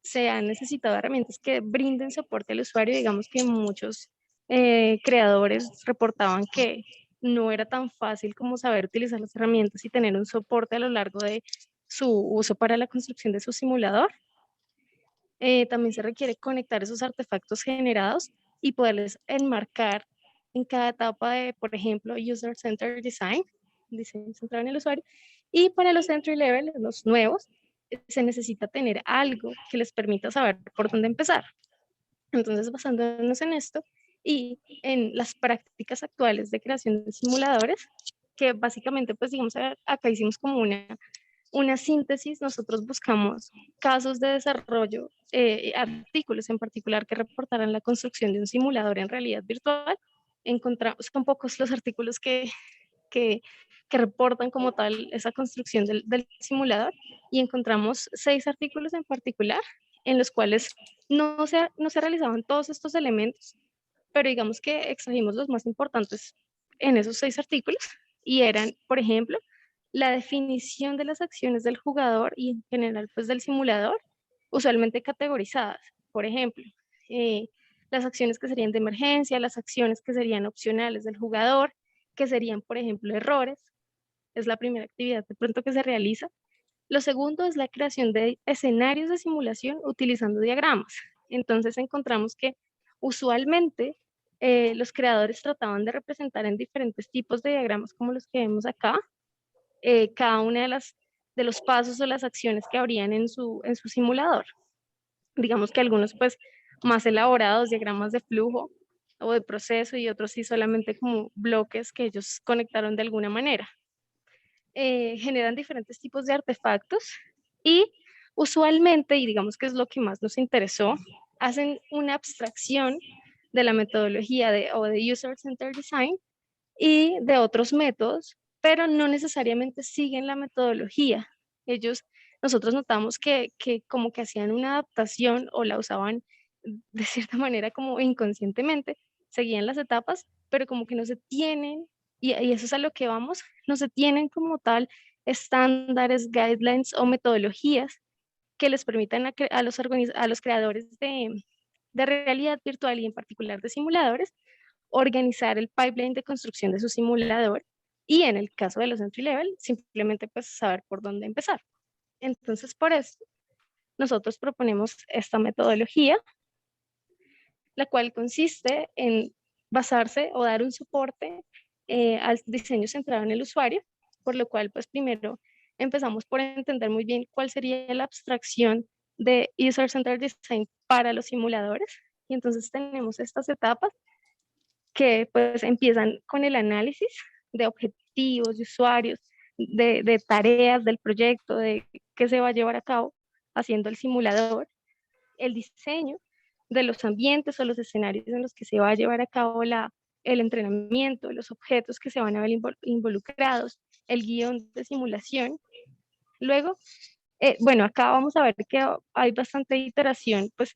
Se han necesitado herramientas que brinden soporte al usuario. Digamos que muchos creadores reportaban que no era tan fácil como saber utilizar las herramientas y tener un soporte a lo largo de su uso para la construcción de su simulador. También se requiere conectar esos artefactos generados y poderles enmarcar en cada etapa de, por ejemplo, User Centered Design, diseño centrado en el usuario. Y para los entry level, los nuevos, se necesita tener algo que les permita saber por dónde empezar. Entonces, basándonos en esto y en las prácticas actuales de creación de simuladores, que básicamente, pues digamos, acá hicimos como una síntesis. Nosotros buscamos casos de desarrollo, artículos en particular que reportaran la construcción de un simulador en realidad virtual. Encontramos, son pocos los artículos que reportan como tal esa construcción del simulador, y encontramos 6 artículos en particular en los cuales no se realizaban todos estos elementos, pero digamos que extrajimos los más importantes en esos 6 artículos, y eran, por ejemplo, la definición de las acciones del jugador y en general pues del simulador, usualmente categorizadas. Por ejemplo, las acciones que serían de emergencia, las acciones que serían opcionales del jugador, que serían, por ejemplo, errores. Es la primera actividad de pronto que se realiza. Lo segundo es la creación de escenarios de simulación utilizando diagramas. Entonces encontramos que usualmente los creadores trataban de representar en diferentes tipos de diagramas como los que vemos acá, cada una de los pasos o las acciones que habrían en su simulador. Digamos que algunos pues más elaborados, diagramas de flujo o de proceso, y otros sí solamente como bloques que ellos conectaron de alguna manera. Generan diferentes tipos de artefactos y usualmente, y digamos que es lo que más nos interesó, hacen una abstracción de la metodología o de User Centered Design y de otros métodos, pero no necesariamente siguen la metodología. Nosotros notamos que como que hacían una adaptación o la usaban de cierta manera como inconscientemente, seguían las etapas, pero como que no se tienen, y eso es a lo que vamos, no se tienen como tal estándares, guidelines o metodologías que les permitan a los creadores de realidad virtual y en particular de simuladores organizar el pipeline de construcción de su simulador, y en el caso de los entry level, simplemente pues saber por dónde empezar. Entonces, por eso, nosotros proponemos esta metodología, la cual consiste en basarse o dar un soporte al diseño centrado en el usuario, por lo cual, pues primero empezamos por entender muy bien cuál sería la abstracción de User Centered Design para los simuladores, y entonces tenemos estas etapas que pues empiezan con el análisis de objetivos, de usuarios, de tareas del proyecto, de qué se va a llevar a cabo haciendo el simulador, el diseño de los ambientes o los escenarios en los que se va a llevar a cabo el entrenamiento, los objetos que se van a ver involucrados, el guión de simulación. Luego, bueno, acá vamos a ver que hay bastante iteración, pues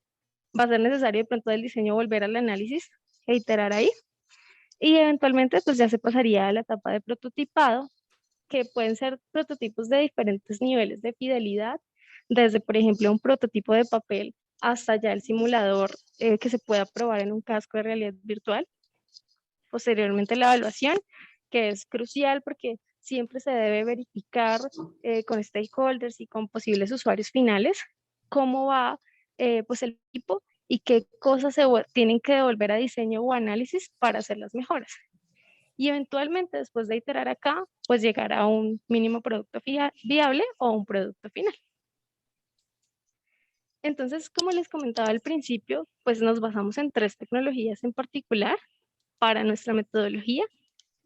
va a ser necesario de pronto del diseño volver al análisis e iterar ahí. Y eventualmente pues ya se pasaría a la etapa de prototipado, que pueden ser prototipos de diferentes niveles de fidelidad, desde por ejemplo un prototipo de papel hasta ya el simulador que se pueda probar en un casco de realidad virtual. Posteriormente la evaluación, que es crucial porque siempre se debe verificar con stakeholders y con posibles usuarios finales cómo va pues el equipo y qué cosas tienen que devolver a diseño o análisis para hacer las mejoras. Y eventualmente, después de iterar acá, pues llegar a un mínimo producto viable o un producto final. Entonces, como les comentaba al principio, pues nos basamos en 3 tecnologías en particular para nuestra metodología.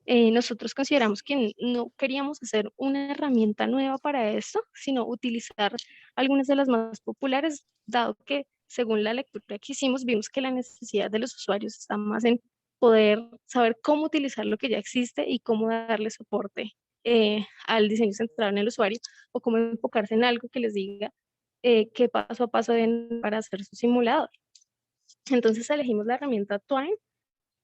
Nosotros consideramos que no queríamos hacer una herramienta nueva para esto, sino utilizar algunas de las más populares, dado que según la lectura que hicimos, vimos que la necesidad de los usuarios está más en poder saber cómo utilizar lo que ya existe y cómo darle soporte al diseño centrado en el usuario, o cómo enfocarse en algo que les diga qué paso a paso deben para hacer su simulador. Entonces elegimos la herramienta Twine,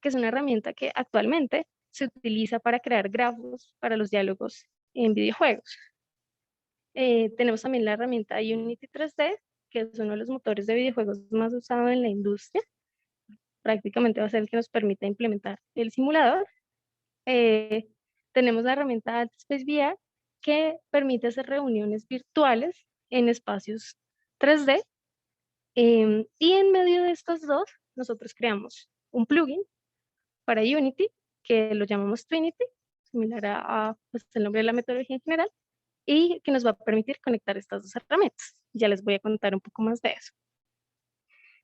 que es una herramienta que actualmente se utiliza para crear grafos para los diálogos en videojuegos. Tenemos también la herramienta Unity 3D, que es uno de los motores de videojuegos más usados en la industria. Prácticamente va a ser el que nos permite implementar el simulador. Tenemos la herramienta AltSpace VR, que permite hacer reuniones virtuales en espacios 3D. Y en medio de estas dos, nosotros creamos un plugin para Unity, que lo llamamos Trinity, similar a pues, el nombre de la metodología en general, y que nos va a permitir conectar estas dos herramientas. Ya les voy a contar un poco más de eso.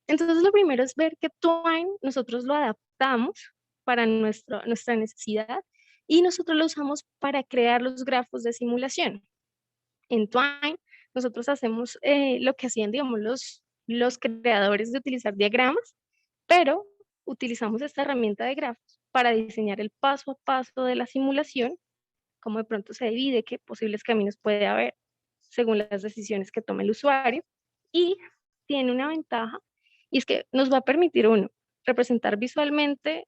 Entonces, lo primero es ver que Twine nosotros lo adaptamos para nuestra necesidad y nosotros lo usamos para crear los grafos de simulación. En Twine, nosotros hacemos lo que hacían, digamos, los creadores de utilizar diagramas, pero utilizamos esta herramienta de grafos para diseñar el paso a paso de la simulación, cómo de pronto se divide, qué posibles caminos puede haber según las decisiones que tome el usuario. Y tiene una ventaja, y es que nos va a permitir, uno, representar visualmente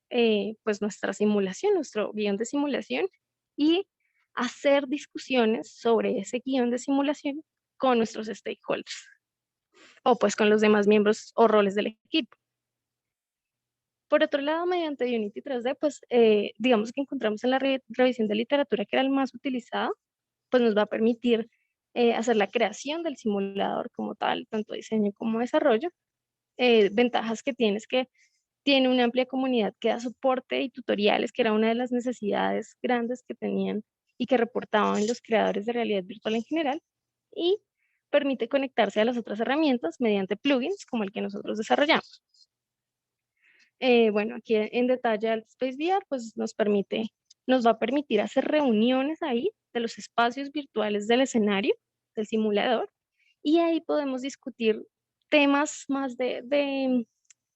pues nuestra simulación, nuestro guión de simulación, y hacer discusiones sobre ese guión de simulación con nuestros stakeholders, o pues con los demás miembros o roles del equipo. Por otro lado, mediante Unity 3D, pues digamos que encontramos en la revisión de literatura que era el más utilizado, pues nos va a permitir hacer la creación del simulador como tal, tanto diseño como desarrollo. Ventajas que tiene es que tiene una amplia comunidad que da soporte y tutoriales, que era una de las necesidades grandes que tenían y que reportaban los creadores de realidad virtual en general, y permite conectarse a las otras herramientas mediante plugins como el que nosotros desarrollamos. Bueno, aquí en detalle AltSpace VR pues nos va a permitir hacer reuniones ahí de los espacios virtuales del escenario, del simulador, y ahí podemos discutir temas más de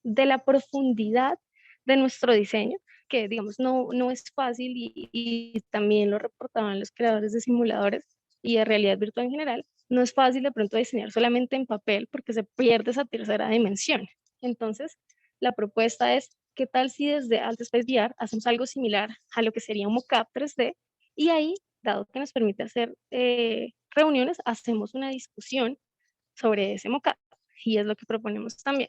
la profundidad de nuestro diseño, que digamos no es fácil, y también lo reportaban los creadores de simuladores y de realidad virtual en general. No es fácil de pronto diseñar solamente en papel porque se pierde esa tercera dimensión. Entonces, la propuesta es, ¿qué tal si desde AltSpace VR hacemos algo similar a lo que sería un mockup 3D? Y ahí, dado que nos permite hacer reuniones, hacemos una discusión sobre ese mockup, y es lo que proponemos también.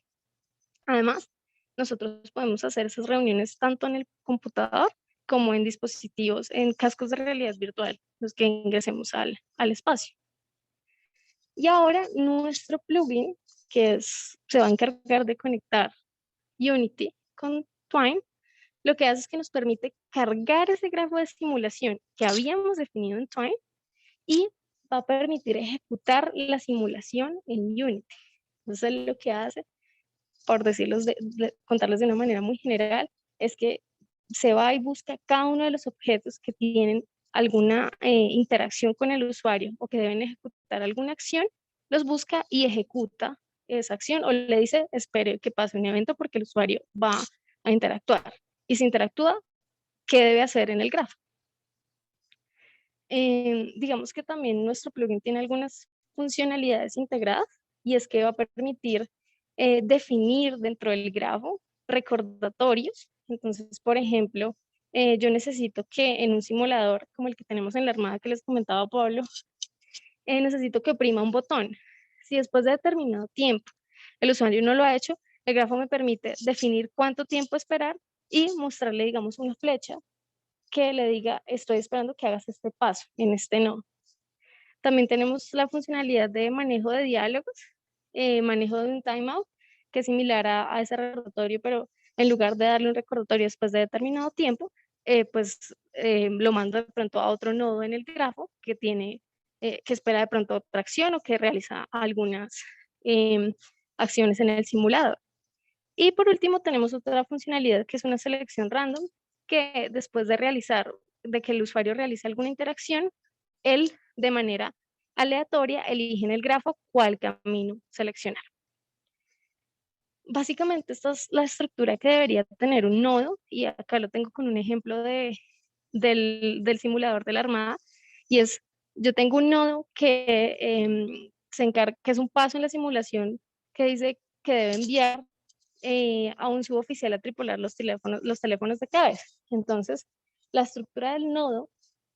Además, nosotros podemos hacer esas reuniones tanto en el computador como en dispositivos, en cascos de realidad virtual, los que ingresemos al espacio. Y ahora nuestro plugin, se va a encargar de conectar Unity con Twine, lo que hace es que nos permite cargar ese grafo de simulación que habíamos definido en Twine y va a permitir ejecutar la simulación en Unity. Entonces, lo que hace, por contarles de una manera muy general, es que se va y busca cada uno de los objetos que tienen alguna interacción con el usuario o que deben ejecutar alguna acción, los busca y ejecuta esa acción, o le dice, espere que pase un evento porque el usuario va a interactuar. Y si interactúa, ¿qué debe hacer en el grafo? Digamos que también nuestro plugin tiene algunas funcionalidades integradas, y es que va a permitir definir dentro del grafo recordatorios. Entonces, por ejemplo, yo necesito que en un simulador como el que tenemos en la Armada que les comentaba Pablo, necesito que oprima un botón. Si después de determinado tiempo el usuario no lo ha hecho, el grafo me permite definir cuánto tiempo esperar y mostrarle, digamos, una flecha que le diga, estoy esperando que hagas este paso en este nodo. También tenemos la funcionalidad de manejo de diálogos, manejo de un timeout, que es similar a ese recordatorio, pero en lugar de darle un recordatorio después de determinado tiempo, lo mando de pronto a otro nodo en el grafo que espera de pronto otra acción o que realiza algunas acciones en el simulador. Y por último tenemos otra funcionalidad que es una selección random, que después de que el usuario realice alguna interacción, él de manera aleatoria elige en el grafo cuál camino seleccionar. Básicamente esta es la estructura que debería tener un nodo, y acá lo tengo con un ejemplo del simulador de la Armada, y es, yo tengo un nodo que que es un paso en la simulación que dice que debe enviar a un suboficial a tripular los teléfonos de cabeza. Entonces, la estructura del nodo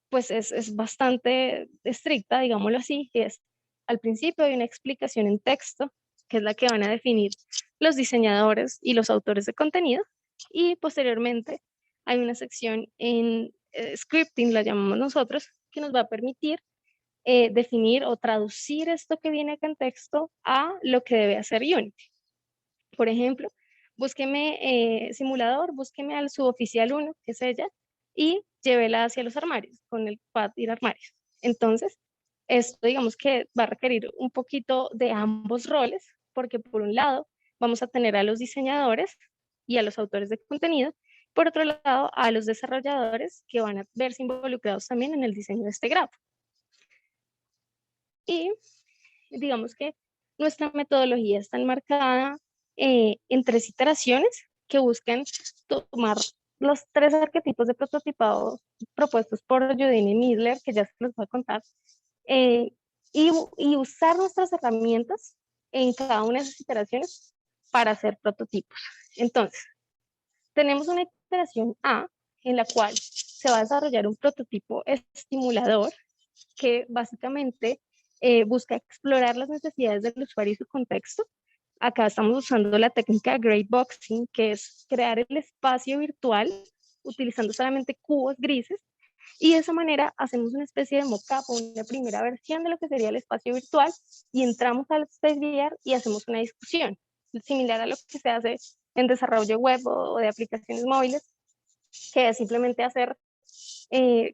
pues es bastante estricta, digámoslo así, y es, al principio hay una explicación en texto, que es la que van a definir los diseñadores y los autores de contenido, y posteriormente hay una sección en scripting, la llamamos nosotros, que nos va a permitir definir o traducir esto que viene acá en texto a lo que debe hacer Unity. Por ejemplo, búsqueme simulador, búsqueme al suboficial 1, que es ella, y llévela hacia los armarios, con el pad ir armarios. Entonces, esto digamos que va a requerir un poquito de ambos roles, porque por un lado vamos a tener a los diseñadores y a los autores de contenido, por otro lado a los desarrolladores que van a verse involucrados también en el diseño de este grafo. Y digamos que nuestra metodología está enmarcada en 3 iteraciones que buscan tomar los 3 arquetipos de prototipado propuestos por Judine Midler, que ya se los voy a contar, y usar nuestras herramientas en cada una de esas iteraciones para hacer prototipos. Entonces, tenemos una iteración A, en la cual se va a desarrollar un prototipo estimulador que básicamente busca explorar las necesidades del usuario y su contexto. Acá estamos usando la técnica Grayboxing, que es crear el espacio virtual utilizando solamente cubos grises, y de esa manera hacemos una especie de mockup o una primera versión de lo que sería el espacio virtual, y entramos al Space VR y hacemos una discusión, similar a lo que se hace en desarrollo web o de aplicaciones móviles, que es simplemente hacer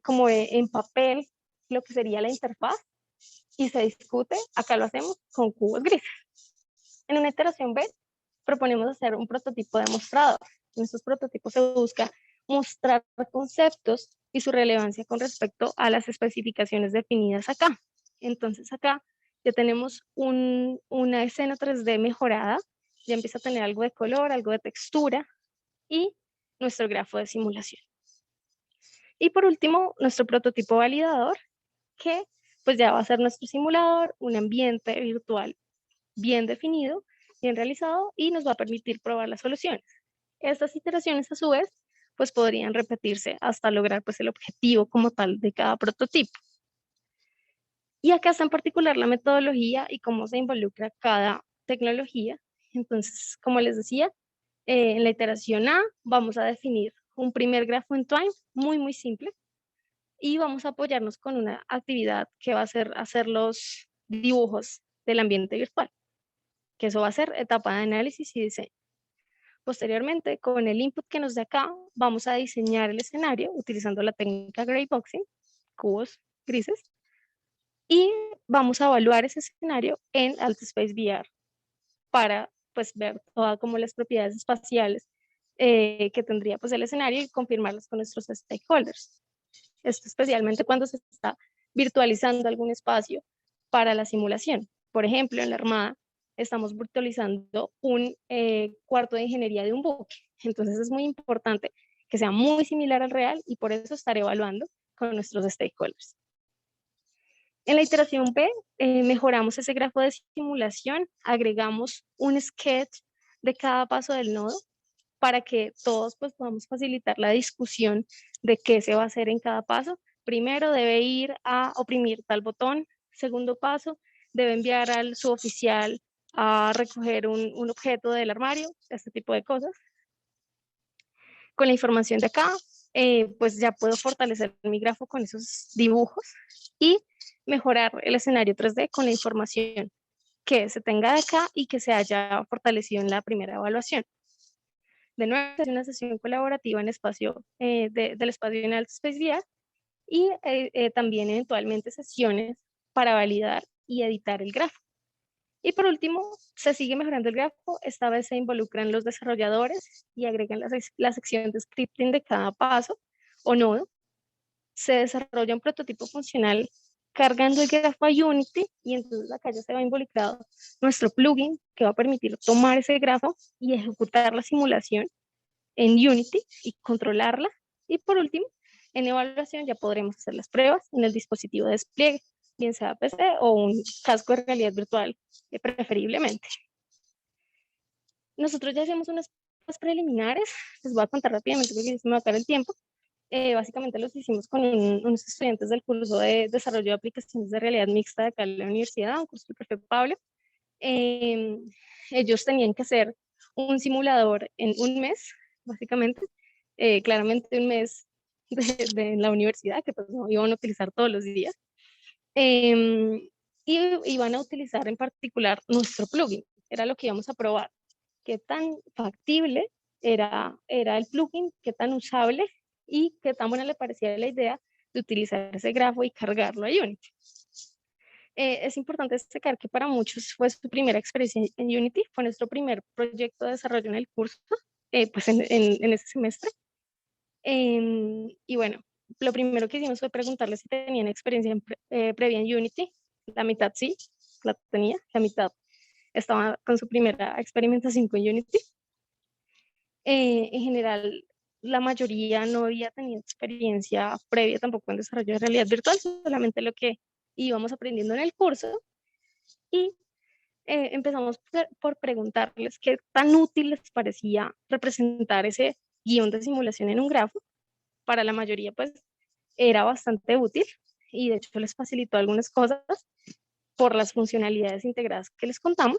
como en papel lo que sería la interfaz, y se discute. Acá lo hacemos con cubos grises. En una iteración B, proponemos hacer un prototipo demostrador. En estos prototipos se busca mostrar conceptos y su relevancia con respecto a las especificaciones definidas acá. Entonces acá ya tenemos una escena 3D mejorada, ya empieza a tener algo de color, algo de textura, y nuestro grafo de simulación. Y por último, nuestro prototipo validador, que pues ya va a ser nuestro simulador, un ambiente virtual bien definido, bien realizado, y nos va a permitir probar las soluciones. Estas iteraciones a su vez pues podrían repetirse hasta lograr pues el objetivo como tal de cada prototipo. Y acá está en particular la metodología y cómo se involucra cada tecnología. Entonces, como les decía, en la iteración A vamos a definir un primer grafo en Twine muy simple, y vamos a apoyarnos con una actividad que va a ser hacer los dibujos del ambiente virtual, que eso va a ser etapa de análisis y diseño. Posteriormente, con el input que nos dé acá, vamos a diseñar el escenario utilizando la técnica Grayboxing, cubos grises, y vamos a evaluar ese escenario en AltSpace VR para pues ver todas como las propiedades espaciales que tendría pues el escenario y confirmarlas con nuestros stakeholders. Esto especialmente cuando se está virtualizando algún espacio para la simulación. Por ejemplo, en la Armada estamos virtualizando un cuarto de ingeniería de un buque. Entonces es muy importante que sea muy similar al real, y por eso estaré evaluando con nuestros stakeholders. En la iteración B, mejoramos ese grafo de simulación, agregamos un sketch de cada paso del nodo para que todos pues, podamos facilitar la discusión de qué se va a hacer en cada paso. Primero debe ir a oprimir tal botón. Segundo paso, debe enviar al suboficial a recoger un objeto del armario, este tipo de cosas. Con la información de acá, pues ya puedo fortalecer mi grafo con esos dibujos y mejorar el escenario 3D con la información que se tenga de acá y que se haya fortalecido en la primera evaluación. De nuevo, es una sesión colaborativa en espacio, del espacio en AltSpace VR, y también eventualmente sesiones para validar y editar el grafo. Y por último, se sigue mejorando el grafo. Esta vez se involucran los desarrolladores y agregan la sección de scripting de cada paso o nodo. Se desarrolla un prototipo funcional cargando el grafo a Unity y entonces acá ya se va involucrado nuestro plugin que va a permitir tomar ese grafo y ejecutar la simulación en Unity y controlarla. Y por último, en evaluación ya podremos hacer las pruebas en el dispositivo de despliegue, bien sea PC o un casco de realidad virtual, preferiblemente. Nosotros ya hacemos unas pruebas preliminares, les voy a contar rápidamente porque se me va a acabar el tiempo. Básicamente los hicimos con unos estudiantes del curso de desarrollo de aplicaciones de realidad mixta de acá en la universidad, un curso del profe Pablo. Ellos tenían que hacer un simulador en un mes, básicamente, claramente un mes de la universidad, que pues no iban a utilizar todos los días. Y iban a utilizar en particular nuestro plugin, era lo que íbamos a probar, qué tan factible era el plugin, qué tan usable y qué tan buena le parecía la idea de utilizar ese grafo y cargarlo a Unity. Es importante destacar que para muchos fue su primera experiencia en Unity, fue nuestro primer proyecto de desarrollo en el curso, pues en ese semestre. Y bueno, lo primero que hicimos fue preguntarles si tenían experiencia previa en Unity. La mitad sí, la tenía, la mitad estaba con su primera experimentación con Unity. En general, la mayoría no había tenido experiencia previa tampoco en desarrollo de realidad virtual, solamente lo que íbamos aprendiendo en el curso. Y empezamos por preguntarles qué tan útil les parecía representar ese guión de simulación en un grafo. Para la mayoría, pues, era bastante útil y de hecho les facilitó algunas cosas por las funcionalidades integradas que les contamos.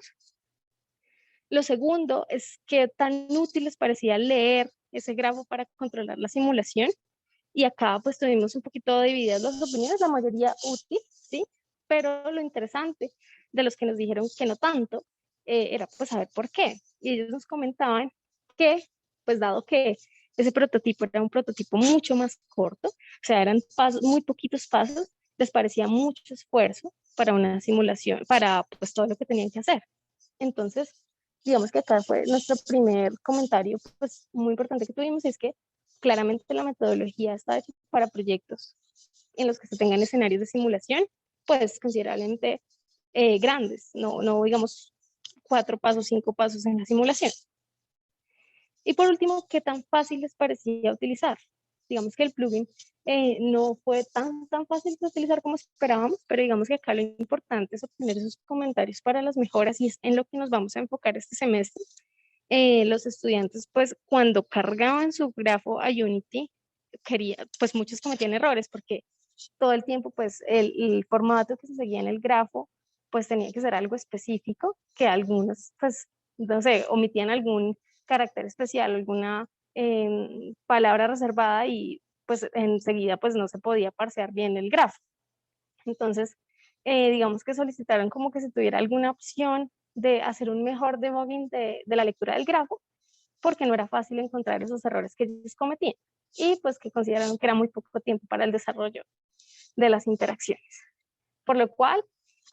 Lo segundo es qué tan útil les parecía leer ese grafo para controlar la simulación. Y acá pues tuvimos un poquito divididas las opiniones, la mayoría útil, ¿sí? Pero lo interesante de los que nos dijeron que no tanto, era pues saber por qué. Y ellos nos comentaban que, pues dado que ese prototipo era un prototipo mucho más corto, o sea, eran pasos, muy poquitos pasos, les parecía mucho esfuerzo para una simulación, para pues todo lo que tenían que hacer. Entonces, digamos que acá fue nuestro primer comentario pues muy importante que tuvimos, y es que claramente la metodología está hecha para proyectos en los que se tengan escenarios de simulación pues considerablemente grandes, no digamos 4 pasos, 5 pasos en la simulación. Y por último, ¿qué tan fácil les parecía utilizar? Digamos que el plugin no fue tan fácil de utilizar como esperábamos, pero digamos que acá lo importante es obtener esos comentarios para las mejoras y es en lo que nos vamos a enfocar este semestre. Los estudiantes, pues cuando cargaban su grafo a Unity, pues muchos cometían errores porque todo el tiempo, pues el formato que se seguía en el grafo, pues tenía que ser algo específico, que algunos, pues, no sé, omitían algún carácter especial, alguna palabra reservada y pues enseguida pues no se podía parsear bien el grafo. Entonces, digamos que solicitaron como que se tuviera alguna opción de hacer un mejor debugging de la lectura del grafo, porque no era fácil encontrar esos errores que ellos cometían y pues que consideraron que era muy poco tiempo para el desarrollo de las interacciones. Por lo cual,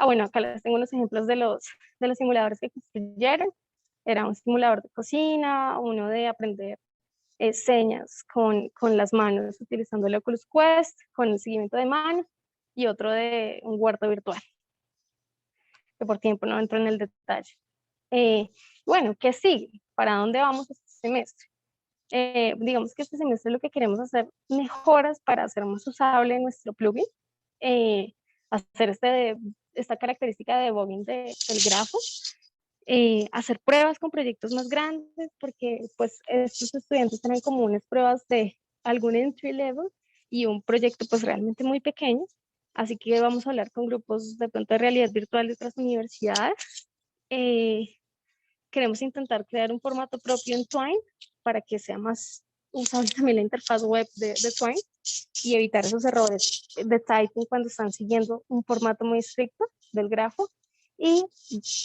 bueno, acá les tengo unos ejemplos de los simuladores que construyeron. Era un simulador de cocina, uno de aprender señas con las manos utilizando el Oculus Quest, con el seguimiento de mano, y otro de un huerto virtual, que por tiempo no entro en el detalle. Bueno, ¿qué sigue? ¿Para dónde vamos este semestre? Digamos que este semestre lo que queremos hacer mejoras para hacer más usable nuestro plugin, hacer esta característica de debugging del grafo, hacer pruebas con proyectos más grandes, porque pues estos estudiantes tienen como unas pruebas de algún entry level y un proyecto pues realmente muy pequeño, así que vamos a hablar con grupos de pronto de realidad virtual de otras universidades. Queremos intentar crear un formato propio en Twine para que sea más usable también la interfaz web de Twine y evitar esos errores de typing cuando están siguiendo un formato muy estricto del grafo, y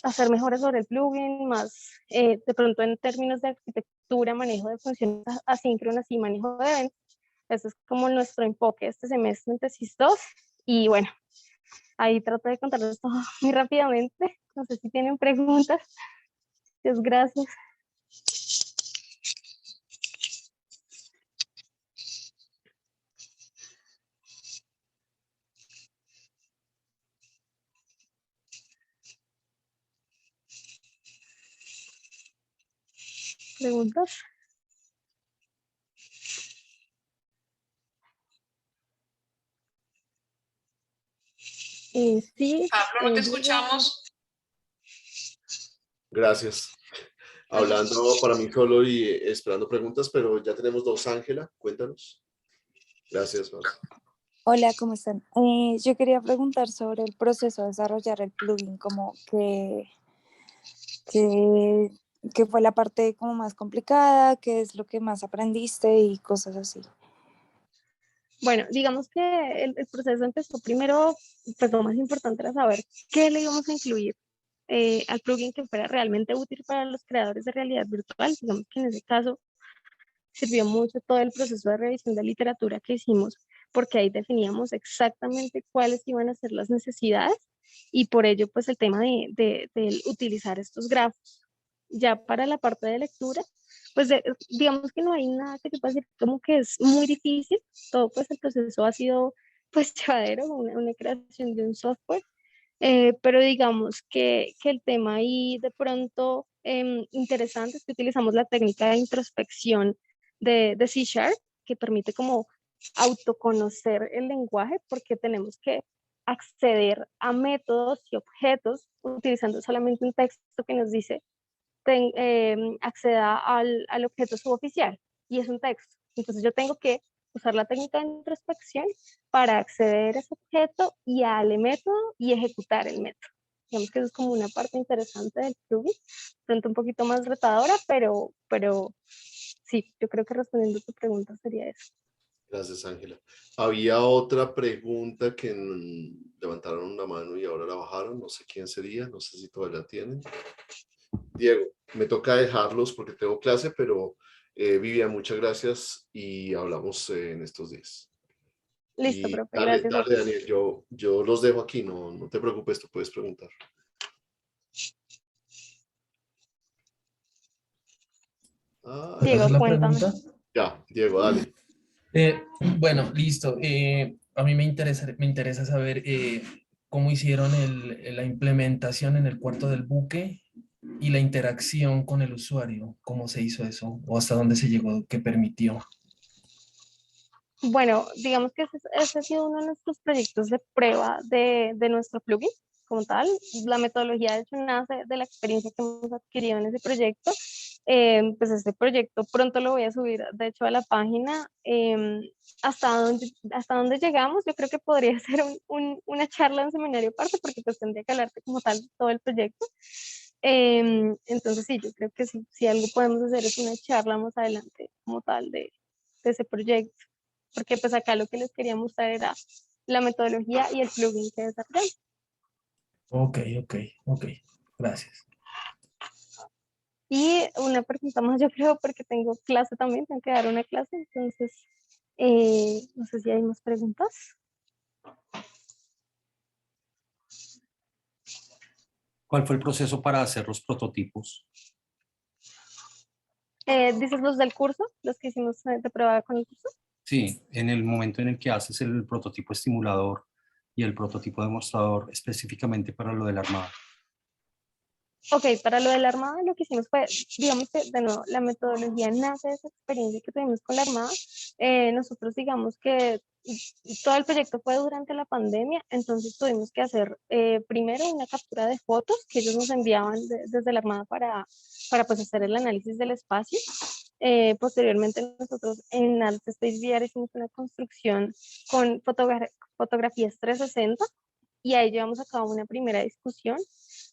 hacer mejoras sobre el plugin, más de pronto en términos de arquitectura, manejo de funciones asíncronas y manejo de eventos. Ese es como nuestro enfoque este semestre en Tesis 2. Y bueno, ahí trato de contarles todo muy rápidamente. No sé si tienen preguntas. Muchas gracias. ¿Preguntas? Sí. Pablo, no te escuchamos. Gracias. Hablando para mí solo y esperando preguntas, pero ya tenemos dos. Ángela, cuéntanos. Gracias, Paz. Hola, ¿cómo están? Yo quería preguntar sobre el proceso de desarrollar el plugin, como que, que fue la parte como más complicada, qué es lo que más aprendiste y cosas así. Bueno, digamos que el proceso empezó primero, pues lo más importante era saber qué le íbamos a incluir al plugin que fuera realmente útil para los creadores de realidad virtual. Digamos que en ese caso sirvió mucho todo el proceso de revisión de literatura que hicimos, porque ahí definíamos exactamente cuáles iban a ser las necesidades y por ello pues el tema de utilizar estos grafos. Ya para la parte de lectura, pues digamos que no hay nada que te pueda decir como que es muy difícil, todo pues el proceso ha sido pues llevadero, una creación de un software, pero digamos que el tema ahí de pronto interesante es que utilizamos la técnica de introspección de C Sharp, que permite como autoconocer el lenguaje, porque tenemos que acceder a métodos y objetos utilizando solamente un texto que nos dice acceda al objeto suboficial y es un texto. Entonces yo tengo que usar la técnica de introspección para acceder a ese objeto y al método y ejecutar el método. Digamos que eso es como una parte interesante del plugin, pronto un poquito más retadora, pero sí, yo creo que respondiendo a tu pregunta sería eso. Gracias, Ángela. Había otra pregunta que levantaron una mano y ahora la bajaron. No sé quién sería, no sé si todavía la tienen. Diego, me toca dejarlos porque tengo clase, pero Vivian, muchas gracias y hablamos en estos días. Listo, Y profe, dale, gracias a dale, ti. Daniel, yo los dejo aquí, no te preocupes, tú puedes preguntar. Ah, ¿Puedo hacer Diego, la cuéntame. pregunta? ya, Diego, dale. Bueno, listo. A mí me interesa saber cómo hicieron la implementación en el cuarto del buque y la interacción con el usuario. ¿Cómo se hizo eso? ¿O hasta dónde se llegó? ¿Qué permitió? Bueno, digamos que ese ha sido uno de nuestros proyectos de prueba de nuestro plugin como tal. La metodología de hecho nace de la experiencia que hemos adquirido en ese proyecto. Pues este proyecto pronto lo voy a subir de hecho a la página. Hasta dónde llegamos, yo creo que podría ser una charla, un seminario aparte, porque pues tendría que hablarte como tal de todo el proyecto. Entonces sí, yo creo que sí, si algo podemos hacer es una charla más adelante como tal de ese proyecto, porque pues acá lo que les quería mostrar era la metodología y el plugin que desarrollamos. Ok. Gracias. Y una pregunta más, yo creo, porque tengo clase también, tengo que dar una clase, entonces no sé si hay más preguntas. ¿Cuál fue el proceso para hacer los prototipos? ¿Dices los del curso, los que hicimos de prueba con el curso? Sí, en el momento en el que haces el prototipo estimulador y el prototipo demostrador específicamente para lo de la Armada. Ok, para lo de la Armada lo que hicimos fue, digamos que de nuevo, la metodología nace de esa experiencia que tuvimos con la Armada. Nosotros digamos que todo el proyecto fue durante la pandemia, entonces tuvimos que hacer primero una captura de fotos que ellos nos enviaban desde la Armada para pues hacer el análisis del espacio. Posteriormente nosotros en Alt Space VR hicimos una construcción con fotografías 360 y ahí llevamos a cabo una primera discusión.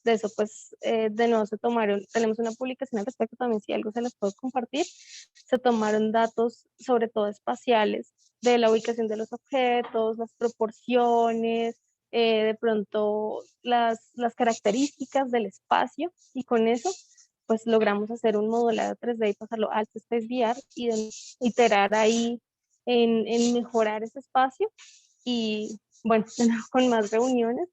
De eso, pues, de nuevo se tomaron, tenemos una publicación al respecto también, si algo se las puedo compartir, se tomaron datos, sobre todo espaciales, de la ubicación de los objetos, las proporciones, de pronto las características del espacio, y con eso, pues, logramos hacer un modelado 3D y pasarlo a Alt Space VR y iterar ahí en mejorar ese espacio y bueno, con más reuniones,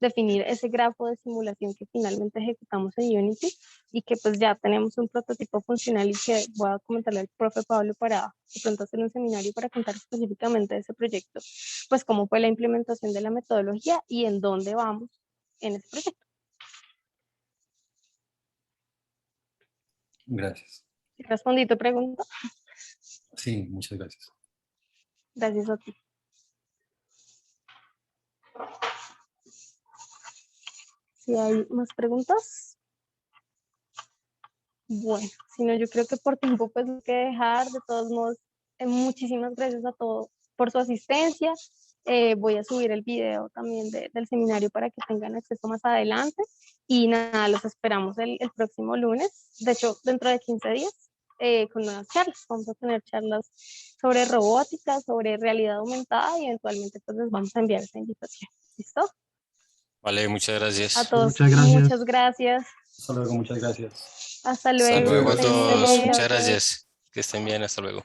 definir ese grafo de simulación que finalmente ejecutamos en Unity y que pues ya tenemos un prototipo funcional y que voy a comentarle al profe Pablo para de pronto hacer un seminario para contar específicamente de ese proyecto, pues cómo fue la implementación de la metodología y en dónde vamos en ese proyecto. Gracias. ¿Respondí tu pregunta? Sí, muchas gracias. Gracias a ti. Si hay más preguntas. Bueno, si no, yo creo que por tiempo pues hay que dejar. De todos modos, muchísimas gracias a todos por su asistencia. Voy a subir el video también del seminario para que tengan acceso más adelante. Y nada, los esperamos el próximo lunes. De hecho, dentro de 15 días, con nuevas charlas. Vamos a tener charlas sobre robótica, sobre realidad aumentada y eventualmente pues les vamos a enviar esa invitación. ¿Listo? Vale, muchas gracias. A todos, Muchas gracias. muchas gracias. Hasta luego, muchas gracias. Hasta Hasta luego. luego a que estén muy todos. bien, Muchas gracias. gracias. Que estén bien. Hasta luego.